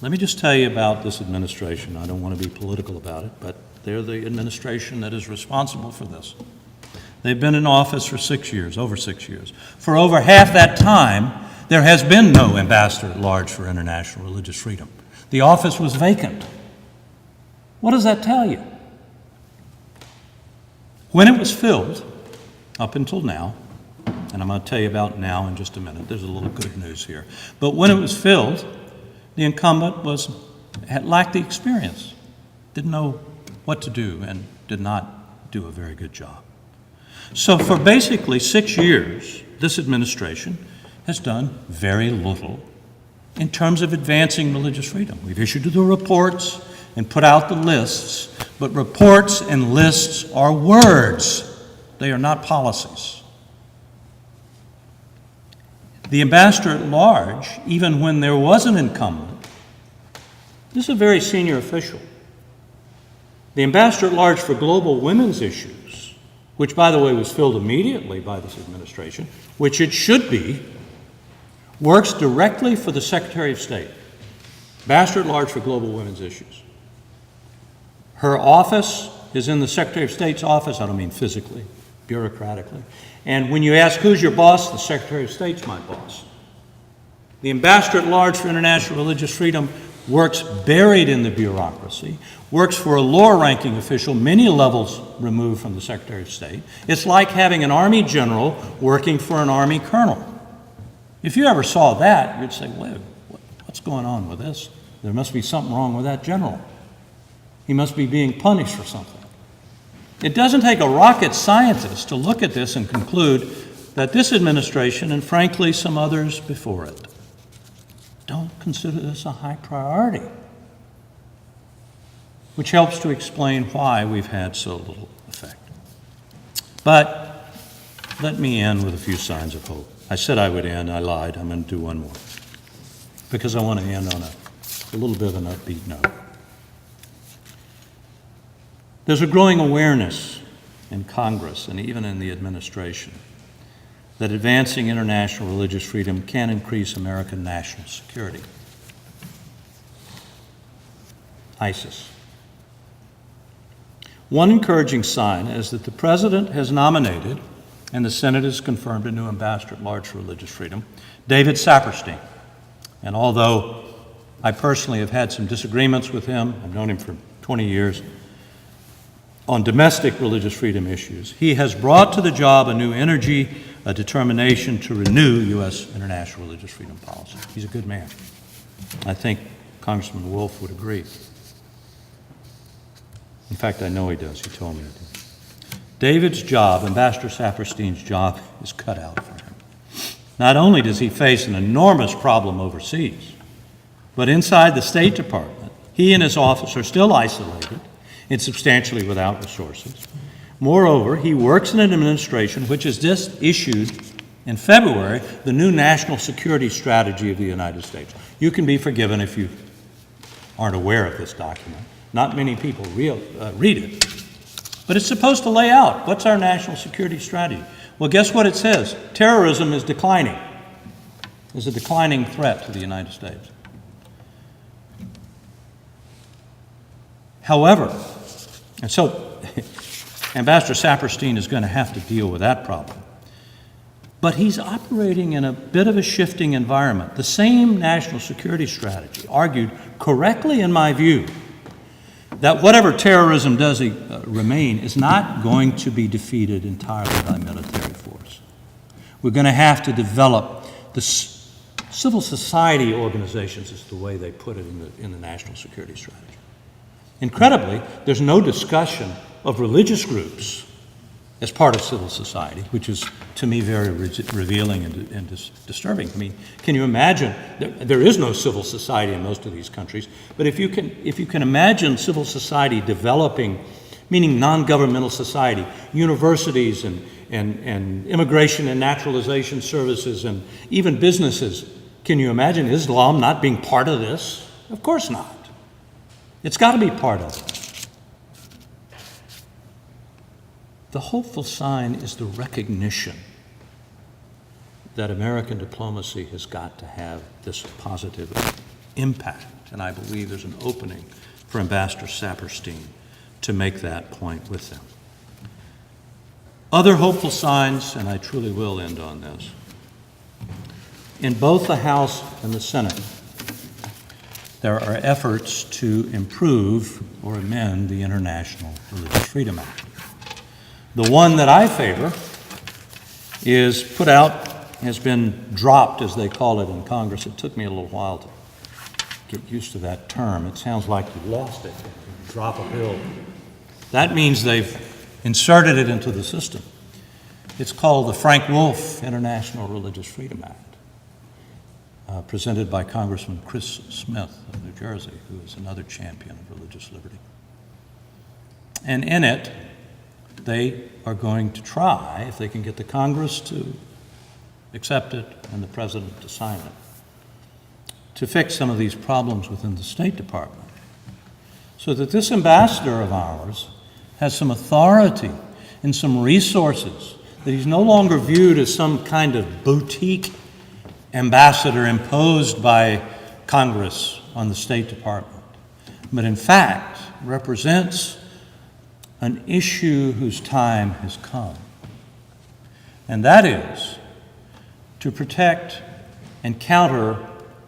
Let me just tell you about this administration. I don't want to be political about it, but they're the administration that is responsible for this. They've been in office for 6 years, over 6 years. For over half that time, there has been no ambassador at large for international religious freedom. The office was vacant. What does that tell you? When it was filled, up until now, and I'm going to tell you about now in just a minute, there's a little good news here, but when it was filled, the incumbent lacked the experience, didn't know what to do, and did not do a very good job. So for basically 6 years, this administration has done very little in terms of advancing religious freedom. We've issued the reports and put out the lists, but reports and lists are words. They are not policies. The ambassador at large, even when there was an incumbent, this is a very senior official. The ambassador at large for global women's issues, which, by the way, was filled immediately by this administration, which it should be, works directly for the Secretary of State, ambassador at large for global women's issues. Her office is in the Secretary of State's office. I don't mean physically, bureaucratically. And when you ask who's your boss, the Secretary of State's my boss. The ambassador at large for international religious freedom works buried in the bureaucracy, works for a lower-ranking official many levels removed from the Secretary of State. It's like having an Army general working for an Army colonel. If you ever saw that, you'd say, wait, what's going on with this? There must be something wrong with that general. He must be being punished for something. It doesn't take a rocket scientist to look at this and conclude that this administration, and frankly some others before it, don't consider this a high priority, which helps to explain why we've had so little effect. But let me end with a few signs of hope. I said I would end, I lied, I'm going to do one more, because I want to end on a little bit of an upbeat note. There's a growing awareness in Congress and even in the administration that advancing international religious freedom can increase American national security. ISIS. One encouraging sign is that the President has nominated, and the Senate has confirmed, a new ambassador at large for religious freedom, David Saperstein. And although I personally have had some disagreements with him, I've known him for 20 years, on domestic religious freedom issues, he has brought to the job a new energy, a determination to renew U.S. international religious freedom policy. He's a good man. I think Congressman Wolf would agree. In fact, I know he does. He told me he did. David's job, Ambassador Saperstein's job, is cut out for him. Not only does he face an enormous problem overseas, but inside the State Department, he and his office are still isolated and substantially without resources. Moreover, he works in an administration which has just issued in February the new national security strategy of the United States. You can be forgiven if you aren't aware of this document. Not many people read it. But it's supposed to lay out what's our national security strategy. Well, guess what it says? Terrorism is declining. Is a declining threat to the United States. However, and so Ambassador Saperstein is going to have to deal with that problem. But he's operating in a bit of a shifting environment. The same national security strategy argued correctly, in my view, that whatever terrorism does remain is not going to be defeated entirely by military force. We're going to have to develop the civil society organizations, is the way they put it in the national security strategy. Incredibly, there's no discussion of religious groups as part of civil society, which is, to me, very revealing and disturbing. I mean, can you imagine? There is no civil society in most of these countries, but if you can imagine civil society developing, meaning non-governmental society, universities and immigration and naturalization services and even businesses, can you imagine Islam not being part of this? Of course not. It's got to be part of it. The hopeful sign is the recognition that American diplomacy has got to have this positive impact, and I believe there's an opening for Ambassador Saperstein to make that point with them. Other hopeful signs, and I truly will end on this. In both the House and the Senate, there are efforts to improve or amend the International Religious Freedom Act. The one that I favor is put out, has been dropped, as they call it in Congress. It took me a little while to get used to that term. It sounds like you lost it, you drop a bill. That means they've inserted it into the system. It's called the Frank Wolf International Religious Freedom Act, presented by Congressman Chris Smith of New Jersey, who is another champion of religious liberty. And in it, they are going to try, if they can get the Congress to accept it and the President to sign it, to fix some of these problems within the State Department, so that this ambassador of ours has some authority and some resources, that he's no longer viewed as some kind of boutique ambassador imposed by Congress on the State Department, but in fact represents an issue whose time has come. And that is to protect and counter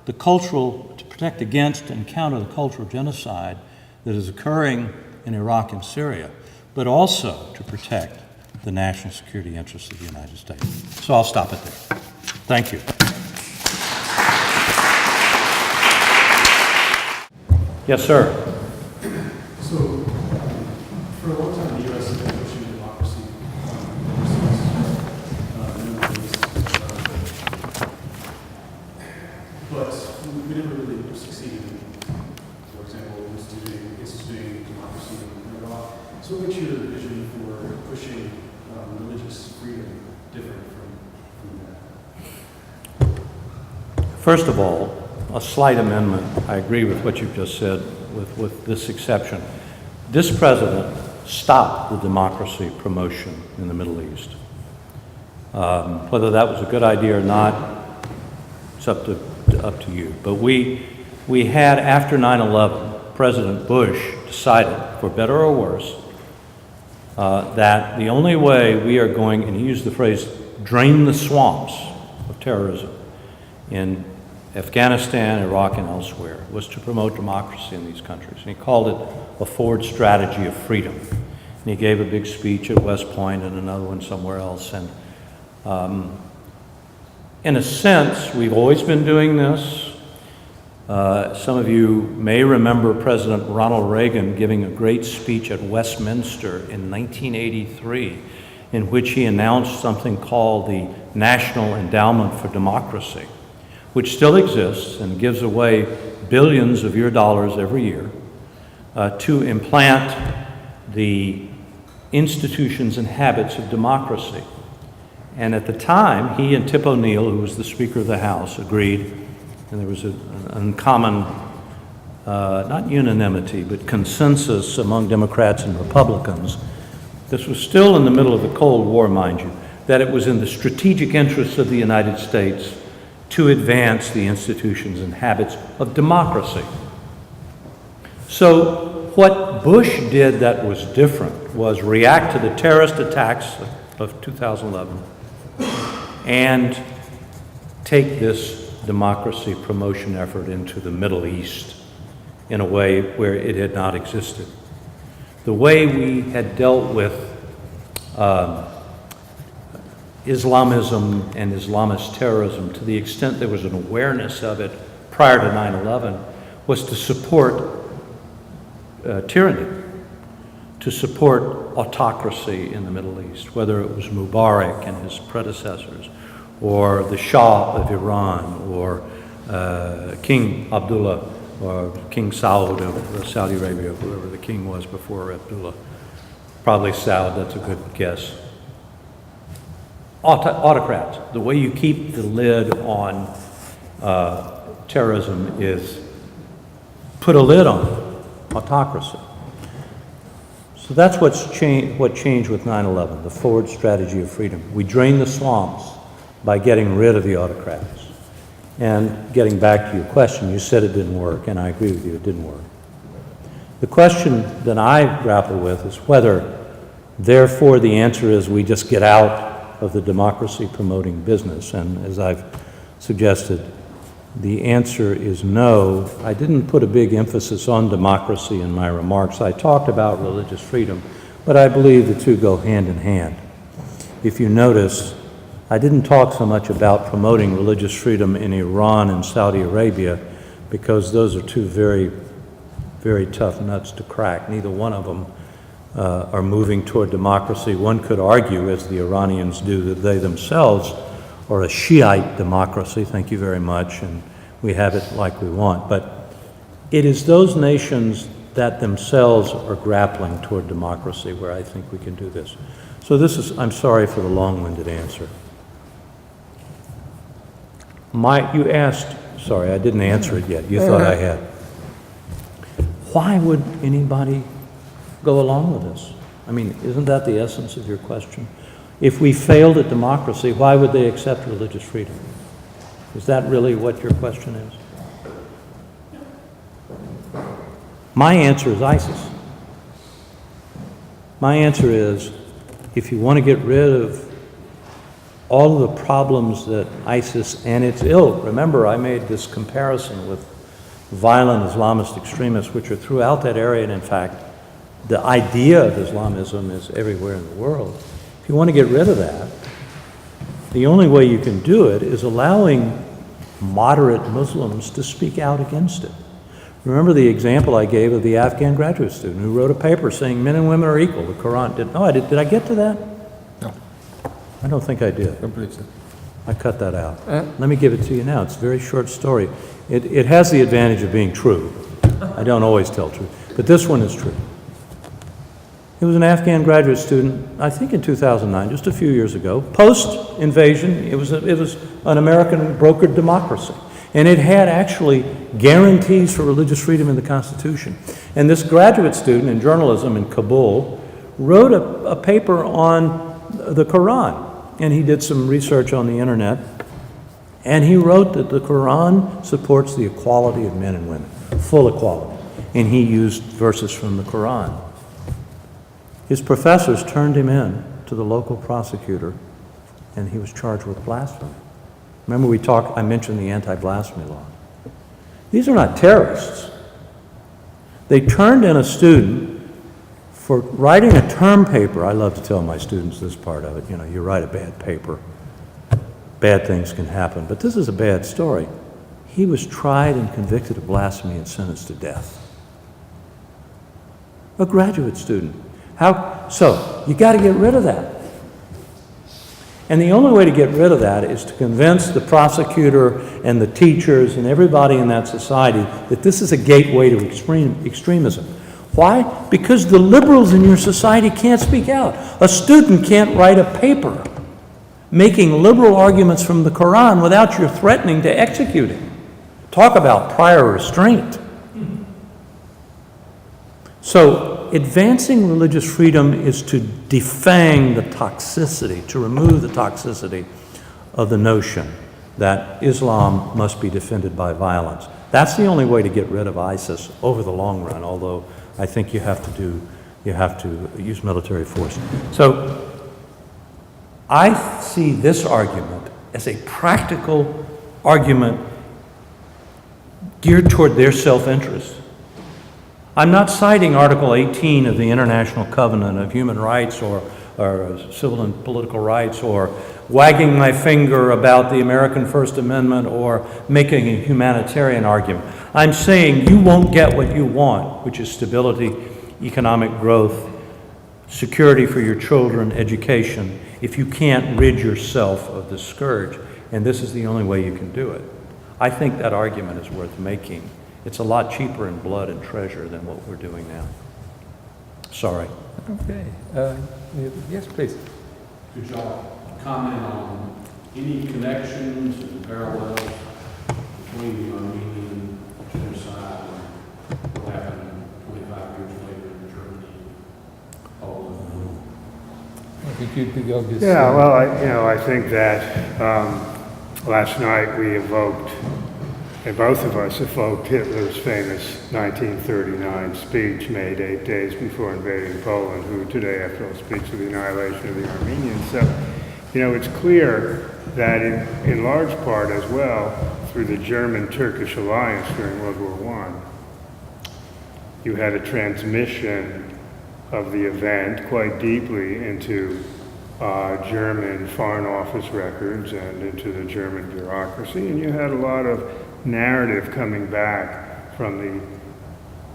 the to protect against and counter the cultural genocide that is occurring in Iraq and Syria, but also to protect the national security interests of the United States. So I'll stop it there. Thank you. Yes, sir. So, for a long time, the U.S. has been pushing democracy overseas, but we never really succeeded in, for example, instituting democracy in Iraq. So what's your vision for pushing religious freedom different from that? First of all, a slight amendment. I agree with what you've just said, with this exception. This president stopped the democracy promotion in the Middle East. Whether that was a good idea or not, it's up to you. But we had, after 9/11, President Bush decided, for better or worse, that the only way we are going, and he used the phrase, drain the swamps of terrorism in Afghanistan, Iraq, and elsewhere, was to promote democracy in these countries. And he called it a forward strategy of freedom. And he gave a big speech at West Point and another one somewhere else. And in a sense, we've always been doing this. Some of you may remember President Ronald Reagan giving a great speech at Westminster in 1983, in which he announced something called the National Endowment for Democracy, which still exists and gives away billions of your dollars every year to implant the institutions and habits of democracy. And at the time, he and Tip O'Neill, who was the Speaker of the House, agreed, and there was an uncommon, not unanimity, but consensus among Democrats and Republicans. This was still in the middle of the Cold War, mind you, that it was in the strategic interests of the United States to advance the institutions and habits of democracy. So what Bush did that was different was react to the terrorist attacks of 2011 and take this democracy promotion effort into the Middle East in a way where it had not existed. The way we had dealt with Islamism and Islamist terrorism, to the extent there was an awareness of it prior to 9/11, was to support tyranny, to support autocracy in the Middle East, whether it was Mubarak and his predecessors, or the Shah of Iran, or King Abdullah, or King Saud of Saudi Arabia, whoever the king was before Abdullah. Probably Saud, that's a good guess. Autocrats. The way you keep the lid on terrorism is put a lid on it. Autocracy. So that's what changed with 9/11, the forward strategy of freedom. We drained the swamps by getting rid of the autocrats. And getting back to your question, you said it didn't work, and I agree with you, it didn't work. The question that I grapple with is whether, therefore, the answer is we just get out of the democracy-promoting business. And as I've suggested, the answer is no. I didn't put a big emphasis on democracy in my remarks. I talked about religious freedom, but I believe the two go hand in hand. If you notice, I didn't talk so much about promoting religious freedom in Iran and Saudi Arabia, because those are two very, very tough nuts to crack. Neither one of them are moving toward democracy. One could argue, as the Iranians do, that they themselves are a Shiite democracy, thank you very much, and we have it like we want. But it is those nations that themselves are grappling toward democracy where I think we can do this. So this is, I'm sorry for the long-winded answer. You asked, sorry, I didn't answer it yet. You thought I had. Why would anybody go along with this? I mean, isn't that the essence of your question? If we failed at democracy, why would they accept religious freedom? Is that really what your question is? My answer is ISIS. My answer is, if you want to get rid of all of the problems that ISIS and its ilk, remember I made this comparison with violent Islamist extremists, which are throughout that area, and in fact, the idea of Islamism is everywhere in the world. If you want to get rid of that, the only way you can do it is allowing moderate Muslims to speak out against it. Remember the example I gave of the Afghan graduate student who wrote a paper saying men and women are equal. The Quran didn't. Oh, did I get to that? No. I don't think I did. I don't believe so. I cut that out. Let me give it to you now. It's a very short story. It has the advantage of being true. I don't always tell truth, but this one is true. He was an Afghan graduate student, I think in 2009, just a few years ago. Post-invasion, it was an American brokered democracy. And it had actually guarantees for religious freedom in the Constitution. And this graduate student in journalism in Kabul wrote a paper on the Quran. And he did some research on the internet. And he wrote that the Quran supports the equality of men and women, full equality. And he used verses from the Quran. His professors turned him in to the local prosecutor, and he was charged with blasphemy. Remember I mentioned the anti-blasphemy law. These are not terrorists. They turned in a student for writing a term paper. I love to tell my students this part of it. You know, you write a bad paper, bad things can happen, but this is a bad story. He was tried and convicted of blasphemy and sentenced to death. A graduate student. So, you got to get rid of that. And the only way to get rid of that is to convince the prosecutor and the teachers and everybody in that society that this is a gateway to extremism. Why? Because the liberals in your society can't speak out. A student can't write a paper making liberal arguments from the Quran without you threatening to execute him. Talk about prior restraint. So, advancing religious freedom is to defang the toxicity, to remove the toxicity of the notion that Islam must be defended by violence. That's the only way to get rid of ISIS over the long run, although I think you have to use military force. So I see this argument as a practical argument geared toward their self-interest. I'm not citing Article 18 of the International Covenant of Human Rights or civil and political rights, or wagging my finger about the American First Amendment or making a humanitarian argument. I'm saying you won't get what you want, which is stability, economic growth, security for your children, education, if you can't rid yourself of this scourge. And this is the only way you can do it. I think that argument is worth making. It's a lot cheaper in blood and treasure than what we're doing now. Sorry. Okay. Yes, please. Could y'all comment on any connections and parallels between the Armenian Genocide and what happened 25 years later in Germany, Poland? I think you'd be obvious. Yeah, well, I think that last night we evoked, and both of us evoked, Hitler's famous 1939 speech made 8 days before invading Poland, who today, after all, speaks of the annihilation of the Armenians. So, it's clear that in large part as well, through the German-Turkish alliance during World War I, you had a transmission of the event quite deeply into German Foreign Office records and into the German bureaucracy, and you had a lot of narrative coming back from the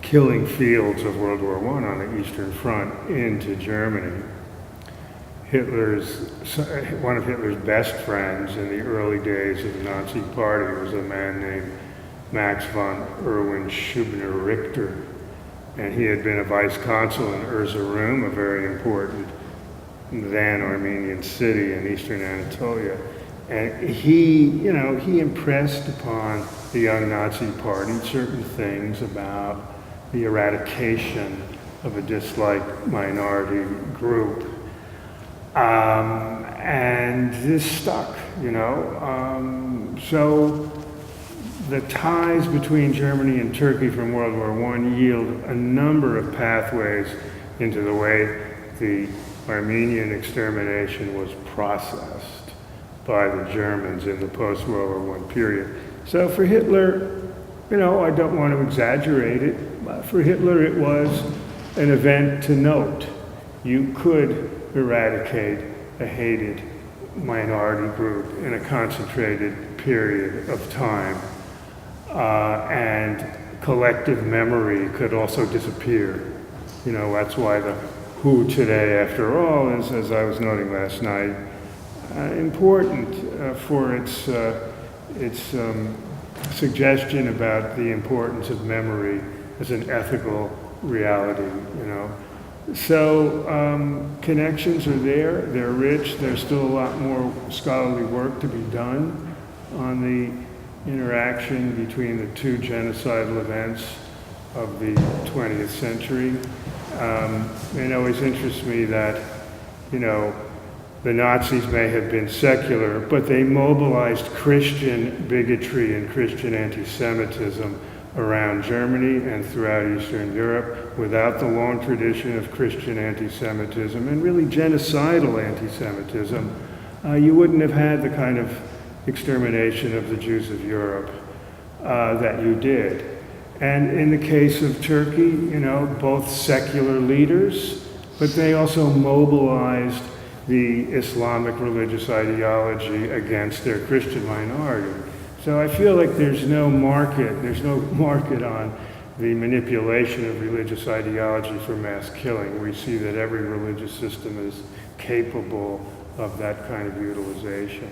killing fields of World War I on the Eastern Front into Germany. One of Hitler's best friends in the early days of the Nazi Party was a man named Max von Erwin Schubner-Richter, and he had been a vice consul in Erzurum, a very important then Armenian city in eastern Anatolia. And he impressed upon the young Nazi Party certain things about the eradication of a disliked minority group. And this stuck, So the ties between Germany and Turkey from World War I yield a number of pathways into the way the Armenian extermination was processed by the Germans in the post-World War I period. So for Hitler, I don't want to exaggerate it, but for Hitler it was an event to note. You could eradicate a hated minority group in a concentrated period of time. And collective memory could also disappear. That's why the who today, after all, is, as I was noting last night, important for its suggestion about the importance of memory as an ethical reality, So connections are there, they're rich, there's still a lot more scholarly work to be done on the interaction between the two genocidal events of the 20th century. It always interests me that, the Nazis may have been secular, but they mobilized Christian bigotry and Christian anti-Semitism around Germany and throughout Eastern Europe. Without the long tradition of Christian anti-Semitism and really genocidal anti-Semitism, you wouldn't have had the kind of extermination of the Jews of Europe that you did. And in the case of Turkey, both secular leaders, but they also mobilized the Islamic religious ideology against their Christian minority. So I feel like there's no market on the manipulation of religious ideology for mass killing. We see that every religious system is capable of that kind of utilization.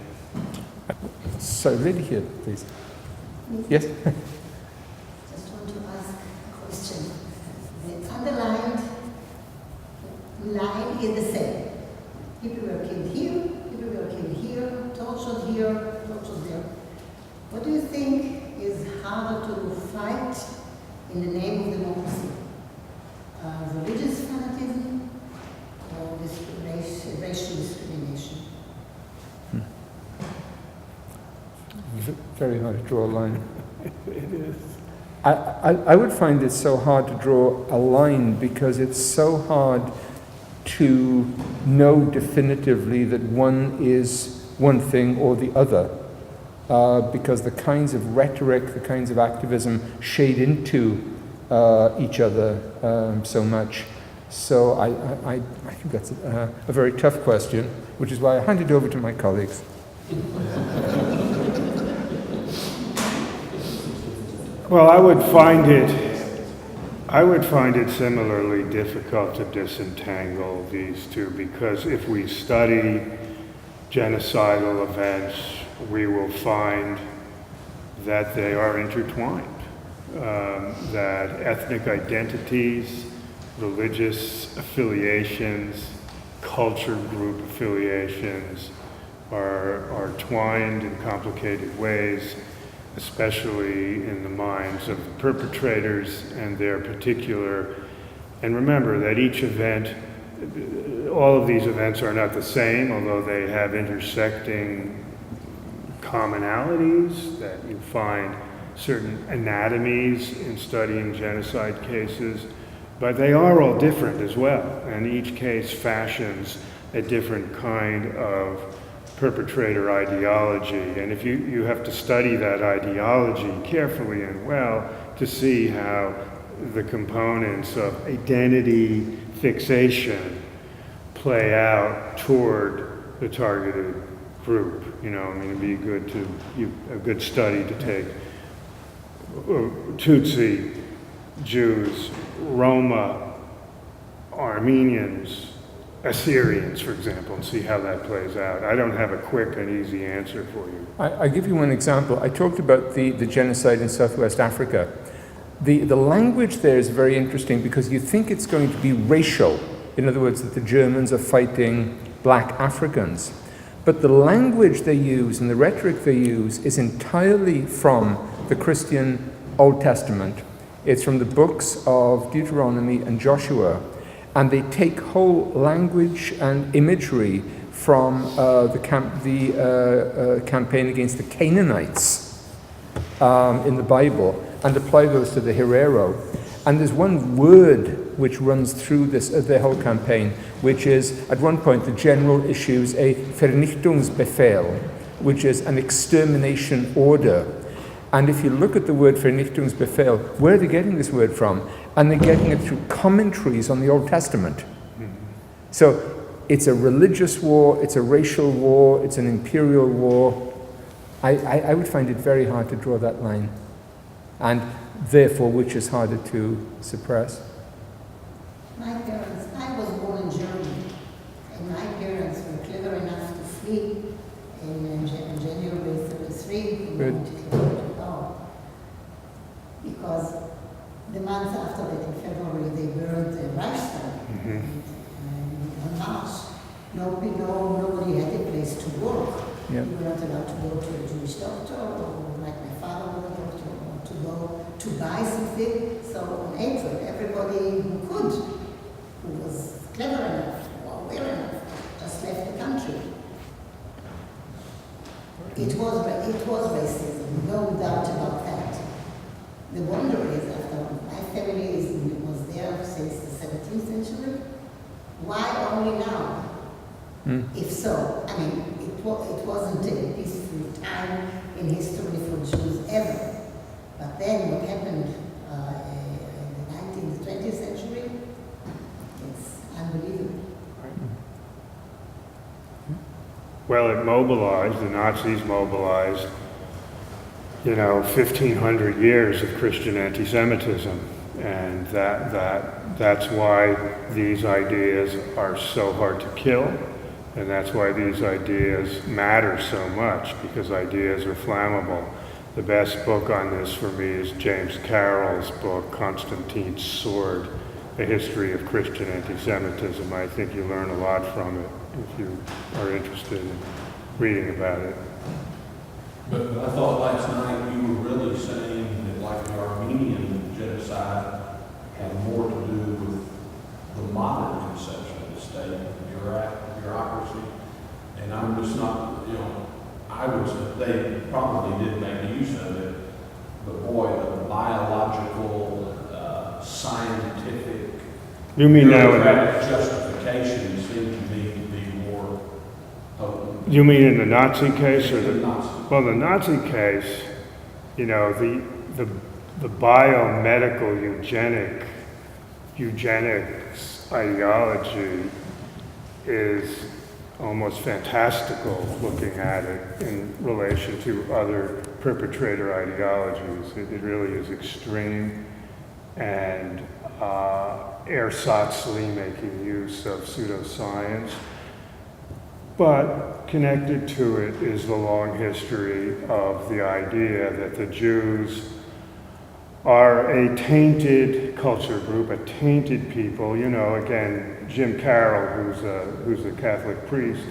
So, lady here, please. Yes? Just want to ask a question. The underlined line is the same. People were killed here, people were killed here, tortured there. What do you think is harder to fight in the name of democracy? Religious fanatism or racial discrimination? Very hard to draw a line. It is. I would find it so hard to draw a line because it's so hard to know definitively that one is one thing or the other, because the kinds of rhetoric, the kinds of activism shade into each other so much. So I think that's a very tough question, which is why I hand it over to my colleagues. Well, I would find it similarly difficult to disentangle these two, because if we study genocidal events, we will find that they are intertwined, that ethnic identities, religious affiliations, culture group affiliations are twined in complicated ways, especially in the minds of the perpetrators and their particular. And remember that each event, all of these events are not the same, although they have intersecting commonalities, that you find certain anatomies in studying genocide cases, but they are all different as well, and each case fashions a different kind of perpetrator ideology. And if you have to study that ideology carefully and well to see how the components of identity fixation play out toward the targeted group. It'd be a good study to take Tutsi, Jews, Roma, Armenians, Assyrians, for example, and see how that plays out. I don't have a quick and easy answer for you. I'll give you one example. I talked about the genocide in Southwest Africa. The language there is very interesting because you think it's going to be racial. In other words, that the Germans are fighting black Africans. But the language they use and the rhetoric they use is entirely from the Christian Old Testament. It's from the books of Deuteronomy and Joshua. And they take whole language and imagery from the campaign against the Canaanites in the Bible and apply those to the Herero. And there's one word which runs through this the whole campaign, which is, at one point, the general issues a Vernichtungsbefehl, which is an extermination order. And if you look at the word Vernichtungsbefehl, where are they getting this word from? And they're getting it through commentaries on the Old Testament. So it's a religious war, it's a racial war, it's an imperial war. I would find it very hard to draw that line. And therefore, which is harder to suppress? My parents, I was born in Germany, and my parents were clever enough to flee in January 33 Good. because the month after that, in February, they burned the Reichstag. And on March, nobody had a place to work. Yeah. You were not allowed to go to a Jewish doctor, or like my father was a doctor, or to go to buy something. So in April, everybody who could, who was clever enough or aware enough, just left the country. It was racism, no doubt about that. The wonder is, after my family was there since the 17th century, why only now? If so, I mean, it wasn't a peaceful time in history for Jews ever. But then what happened in the 19th, 20th century, it's unbelievable. Well, it mobilized, the Nazis mobilized, 1,500 years of Christian anti-Semitism. And that's why these ideas are so hard to kill. And that's why these ideas matter so much, because ideas are flammable. The best book on this for me is James Carroll's book, Constantine's Sword, A History of Christian Anti-Semitism. I think you learn a lot from it if you are interested in reading about it. But I thought last night you were really saying that like the Armenian genocide had more to do with the modern conception of the state, bureaucracy. And I'm just not, they probably did make use of it, but boy, the biological, scientific, You mean now? bureaucratic justification seemed to me to be more potent. You mean in the Nazi case or the? Nazi. Well, the Nazi case, the biomedical eugenics ideology is almost fantastical looking at it in relation to other perpetrator ideologies. It really is extreme and ersatzly making use of pseudoscience. But connected to it is the long history of the idea that the Jews are a tainted culture group, a tainted people. Again, Jim Carroll, who's a Catholic priest,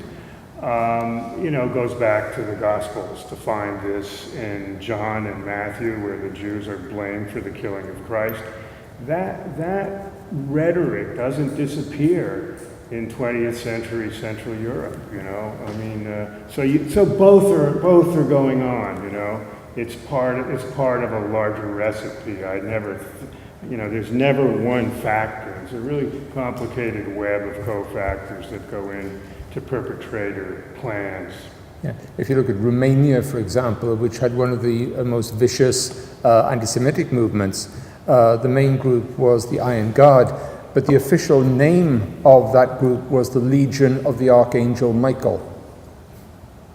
goes back to the Gospels to find this in John and Matthew, where the Jews are blamed for the killing of Christ. That rhetoric doesn't disappear in 20th century Central Europe. So both are going on. It's part of a larger recipe. There's never one factor. It's a really complicated web of cofactors that go into perpetrator plans. Yeah. If you look at Romania, for example, which had one of the most vicious anti-Semitic movements, the main group was the Iron Guard, but the official name of that group was the Legion of the Archangel Michael.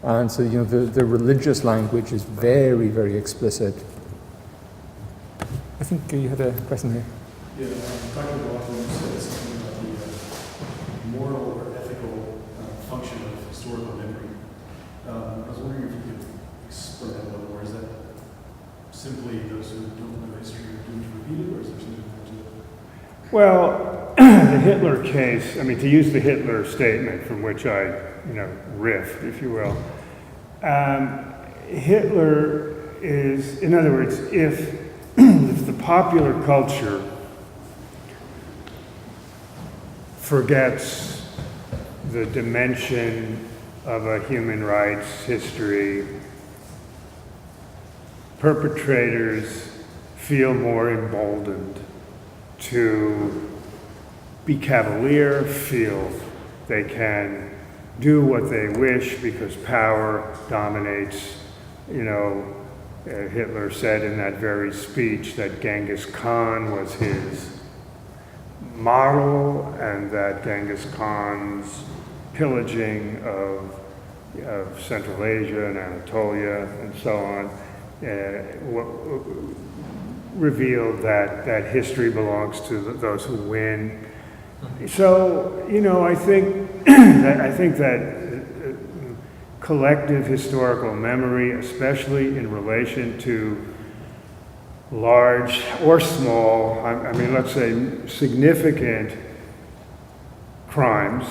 And so, the religious language is very, very explicit. I think you had a question here. Yeah, Dr. Baldwin said something about the moral or ethical function of historical memory. I was wondering if you could explain that a little more. Is that simply those who don't know history are doomed to repeat it, or is there something more to it? Well, the Hitler case, I mean, to use the Hitler statement from which I, riffed, if you will, Hitler is, in other words, if the popular culture forgets the dimension of a human rights history, perpetrators feel more emboldened to be cavalier, feel they can do what they wish because power dominates. Hitler said in that very speech that Genghis Khan was his model, and that Genghis Khan's pillaging of Central Asia and Anatolia and so on revealed that history belongs to those who win. So, I think that collective historical memory, especially in relation to large or small, let's say significant crimes,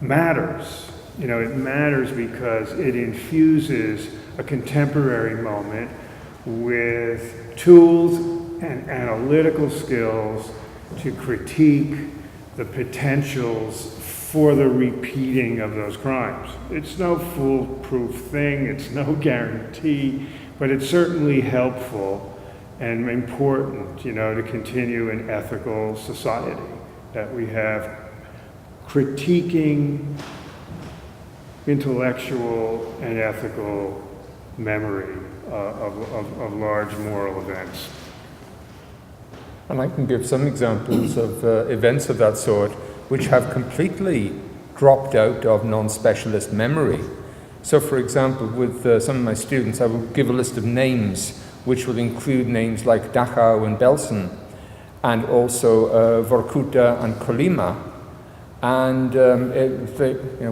matters. It matters because it infuses a contemporary moment with tools and analytical skills to critique the potentials for the repeating of those crimes. It's no foolproof thing, it's no guarantee, but it's certainly helpful and important, to continue an ethical society, that we have critiquing intellectual and ethical memory of large moral events. And I can give some examples of events of that sort which have completely dropped out of non-specialist memory. So, for example, with some of my students, I will give a list of names which will include names like Dachau and Belsen, and also Vorkuta and Kolyma. And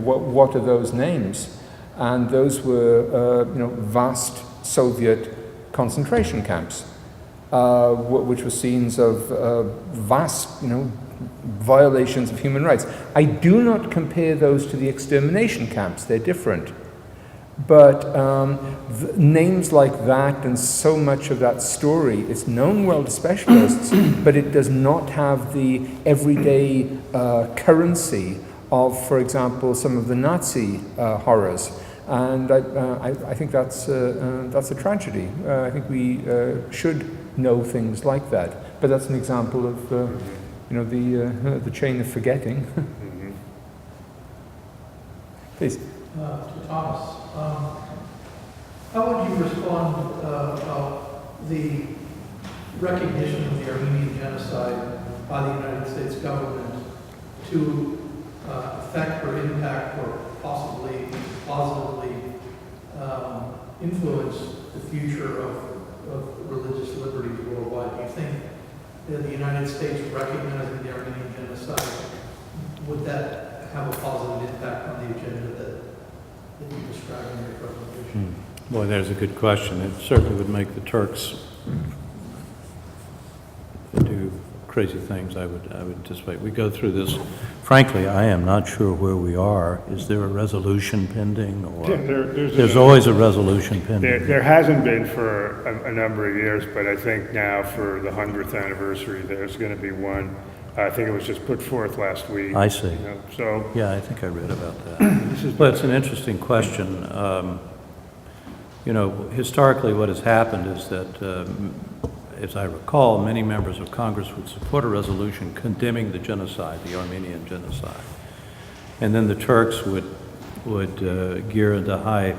what are those names? And those were, vast Soviet concentration camps, which were scenes of vast, violations of human rights. I do not compare those to the extermination camps; they're different. But names like that and so much of that story is known well to specialists, but it does not have the everyday currency of, for example, some of the Nazi horrors. And I think that's a tragedy. I think we should know things like that. But that's an example of the chain of forgetting. Please. To Thomas, how would you respond about the recognition of the Armenian Genocide by the United States government to affect or impact or possibly positively influence the future of religious liberties worldwide? Do you think that the United States recognizing the Armenian Genocide, would that have a positive impact on the agenda that you described in your presentation? Boy, there's a good question. It certainly would make the Turks do crazy things, I would anticipate. We go through this. Frankly, I am not sure where we are. Is there a resolution pending? Or there's always a resolution pending. There hasn't been for a number of years, but I think now for the 100th anniversary, there's going to be one. I think it was just put forth last week. I see. So yeah, I think I read about that. But it's an interesting question. Historically what has happened is that, as I recall, many members of Congress would support a resolution condemning the genocide, the Armenian genocide. And then the Turks would gear into high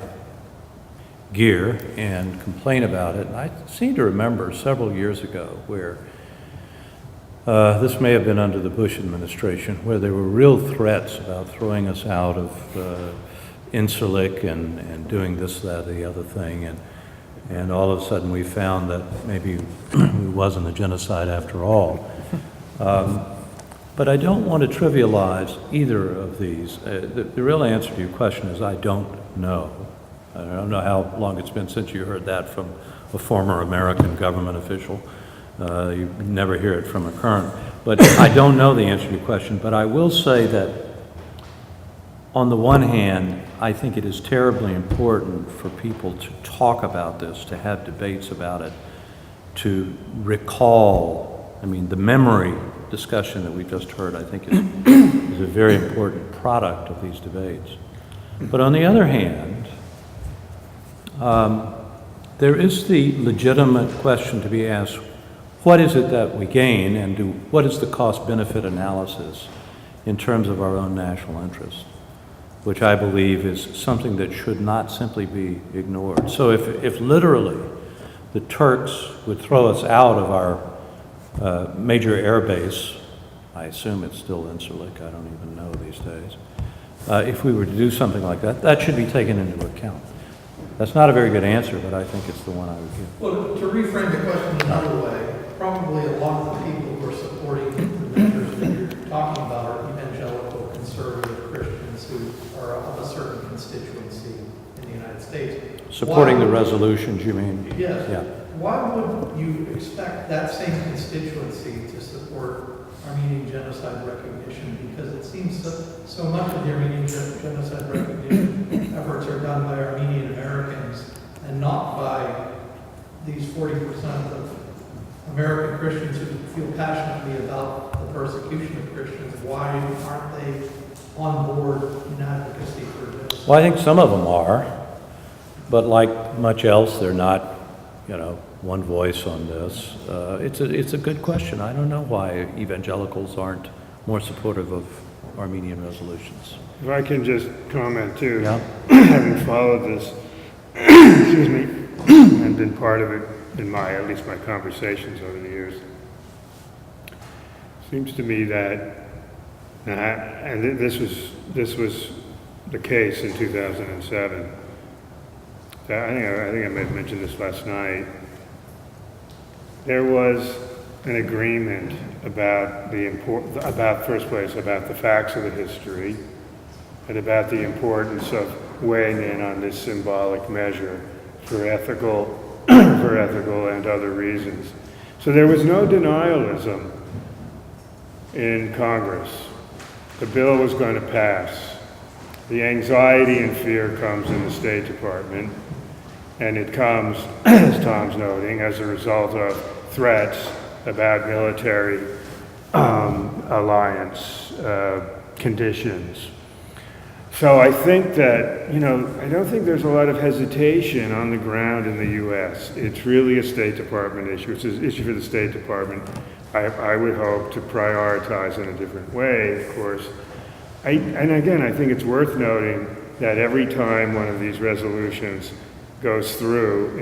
gear and complain about it. And I seem to remember several years ago where this may have been under the Bush administration, where there were real threats about throwing us out of Incirlik and doing this, that, the other thing. And all of a sudden we found that maybe it wasn't a genocide after all. But I don't want to trivialize either of these. The real answer to your question is I don't know. I don't know how long it's been since you heard that from a former American government official. You never hear it from a current. But I don't know the answer to your question, but I will say that on the one hand, I think it is terribly important for people to talk about this, to have debates about it, to recall, I mean, the memory discussion that we just heard, I think is a very important product of these debates. But on the other hand, there is the legitimate question to be asked, what is it that we gain, and what is the cost-benefit analysis in terms of our own national interest, which I believe is something that should not simply be ignored. So if literally the Turks would throw us out of our major air base, I assume it's still Incirlik, I don't even know these days, if we were to do something like that, that should be taken into account. That's not a very good answer, but I think it's the one I would give. Well, to reframe the question another way, probably a lot of the people who are supporting the measures that you're talking about are evangelical, conservative Christians who are of a certain constituency in the United States. Supporting the resolutions, you mean? Yes. Yeah. Why would you expect that same constituency to support Armenian genocide recognition? Because it seems so much of the Armenian genocide recognition efforts are done by Armenian Americans and not by these 40% of American Christians who feel passionately about the persecution of Christians. Why aren't they on board in advocacy for this? Well, I think some of them are, but like much else, they're not, one voice on this. It's a good question. I don't know why evangelicals aren't more supportive of Armenian resolutions. If I can just comment too, Yeah. having followed this, excuse me, and been part of it in at least my conversations over the years, seems to me that, and this was the case in 2007. I think I may have mentioned this last night. There was an agreement about first place, about the facts of the history, and about the importance of weighing in on this symbolic measure for ethical and other reasons. So there was no denialism in Congress. The bill was going to pass. The anxiety and fear comes in the State Department, and it comes, as Tom's noting, as a result of threats about military alliance conditions. So I think that, I don't think there's a lot of hesitation on the ground in the U.S. It's really a State Department issue. It's an issue for the State Department. I would hope to prioritize in a different way, of course. And again, I think it's worth noting that every time one of these resolutions goes through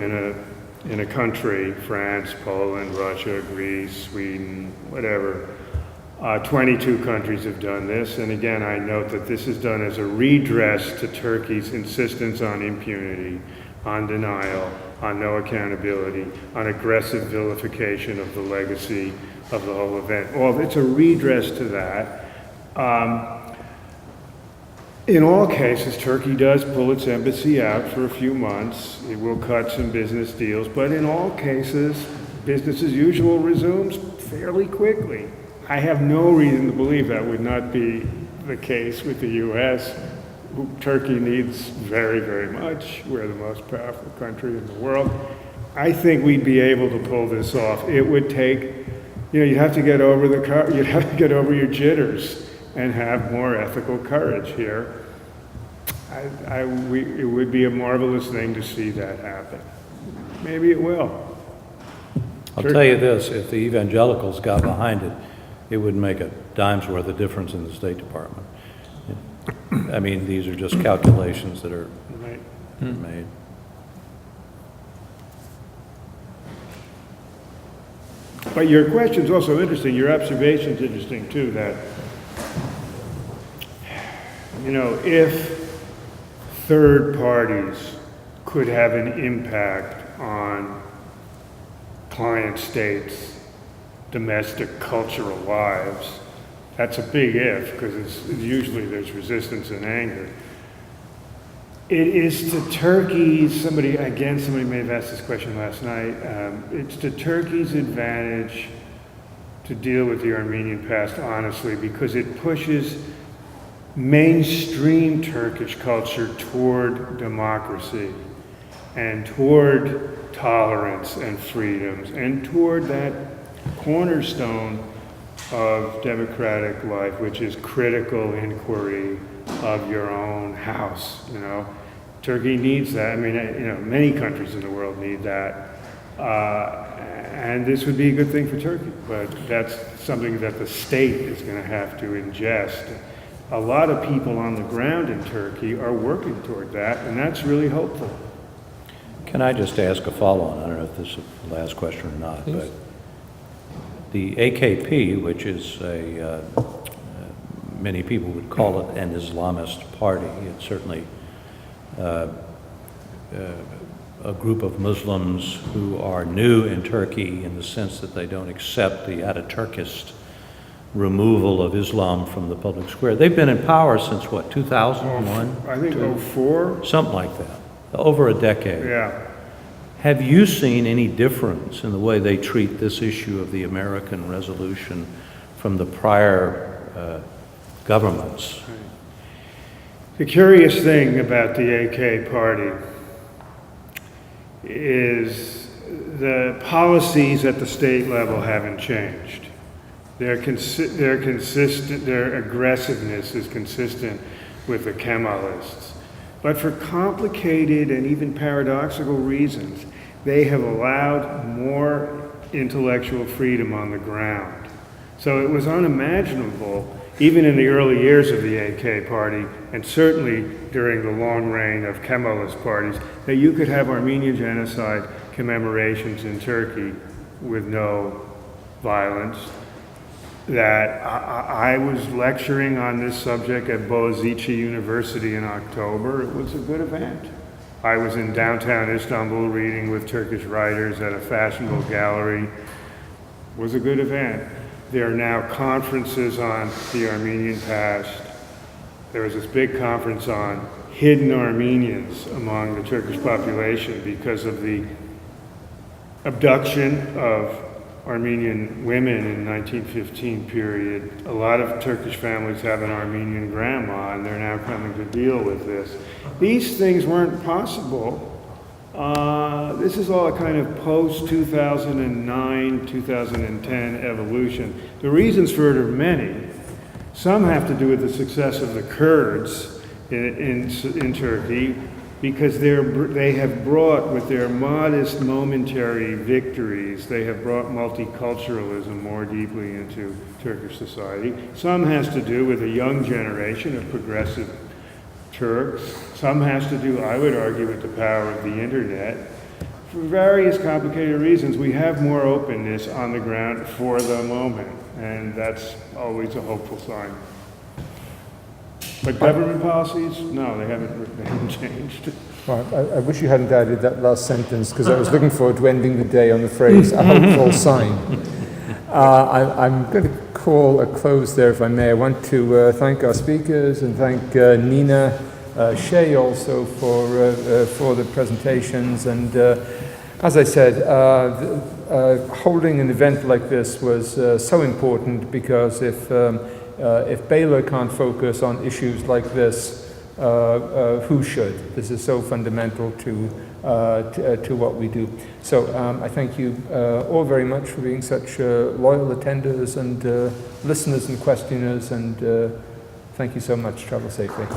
in a country, France, Poland, Russia, Greece, Sweden, whatever, 22 countries have done this. And again, I note that this is done as a redress to Turkey's insistence on impunity, on denial, on no accountability, on aggressive vilification of the legacy of the whole event. Well, it's a redress to that. In all cases, Turkey does pull its embassy out for a few months. It will cut some business deals, but in all cases, business as usual resumes fairly quickly. I have no reason to believe that would not be the case with the U.S., who Turkey needs very, very much. We're the most powerful country in the world. I think we'd be able to pull this off. It would take, you'd have to get over you'd have to get over your jitters and have more ethical courage here. It would be a marvelous thing to see that happen. Maybe it will. I'll tell you this, if the evangelicals got behind it, it would make a dime's worth of difference in the State Department. I mean, these are just calculations that are made. But your question's also interesting. Your observation's interesting too, that, if third parties could have an impact on client states' domestic cultural lives, that's a big if, because usually there's resistance and anger. It is to Turkey, somebody may have asked this question last night, it's to Turkey's advantage to deal with the Armenian past honestly, because it pushes mainstream Turkish culture toward democracy and toward tolerance and freedoms and toward that cornerstone of democratic life, which is critical inquiry of your own house. You know, Turkey needs that. I mean, you know, many countries in the world need that, and this would be a good thing for Turkey. But that's something that the state is going to have to ingest. A lot of people on the ground in Turkey are working toward that, and that's really hopeful. Can I just ask a follow-on? I don't know if this is the last question or not, Please. but the AKP, which is many people would call it an Islamist party. It's certainly a group of Muslims who are new in Turkey in the sense that they don't accept the Ataturkist removal of Islam from the public square. They've been in power since what, 2001? I think 2004. Something like that, over a decade. Yeah. Have you seen any difference in the way they treat this issue of the American resolution from the prior governments? The curious thing about the AK party is the policies at the state level haven't changed. They're consistent, their aggressiveness is consistent with the Kemalists. But for complicated and even paradoxical reasons, they have allowed more intellectual freedom on the ground. So it was unimaginable, even in the early years of the AK party, and certainly during the long reign of Kemalist parties, that you could have Armenian Genocide commemorations in Turkey with no violence. That I was lecturing on this subject at Boğaziçi University in October. It was a good event. I was in downtown Istanbul reading with Turkish writers at a fashionable gallery. It was a good event. There are now conferences on the Armenian past. There was this big conference on hidden Armenians among the Turkish population because of the abduction of Armenian women in 1915 period. A lot of Turkish families have an Armenian grandma, and they're now coming to deal with this. These things weren't possible. This is all a kind of post-2009, 2010 evolution. The reasons for it are many. Some have to do with the success of the Kurds in Turkey, because they have brought, with their modest momentary victories, they have brought multiculturalism more deeply into Turkish society. Some has to do with a young generation of progressive Turks. Some has to do, I would argue, with the power of the internet. For various complicated reasons, we have more openness on the ground for the moment, and that's always a hopeful sign. But government policies, no, they haven't changed. Well, I wish you hadn't added that last sentence, because I was looking forward to ending the day on the phrase, a hopeful sign. I'm going to call a close there, if I may. I want to thank our speakers and thank Nina Shea also for the presentations. And as I said, holding an event like this was so important, because if Baylor can't focus on issues like this, who should? This is so fundamental to what we do. So I thank you all very much for being such loyal attenders and listeners and questioners, and thank you so much. Travel safely.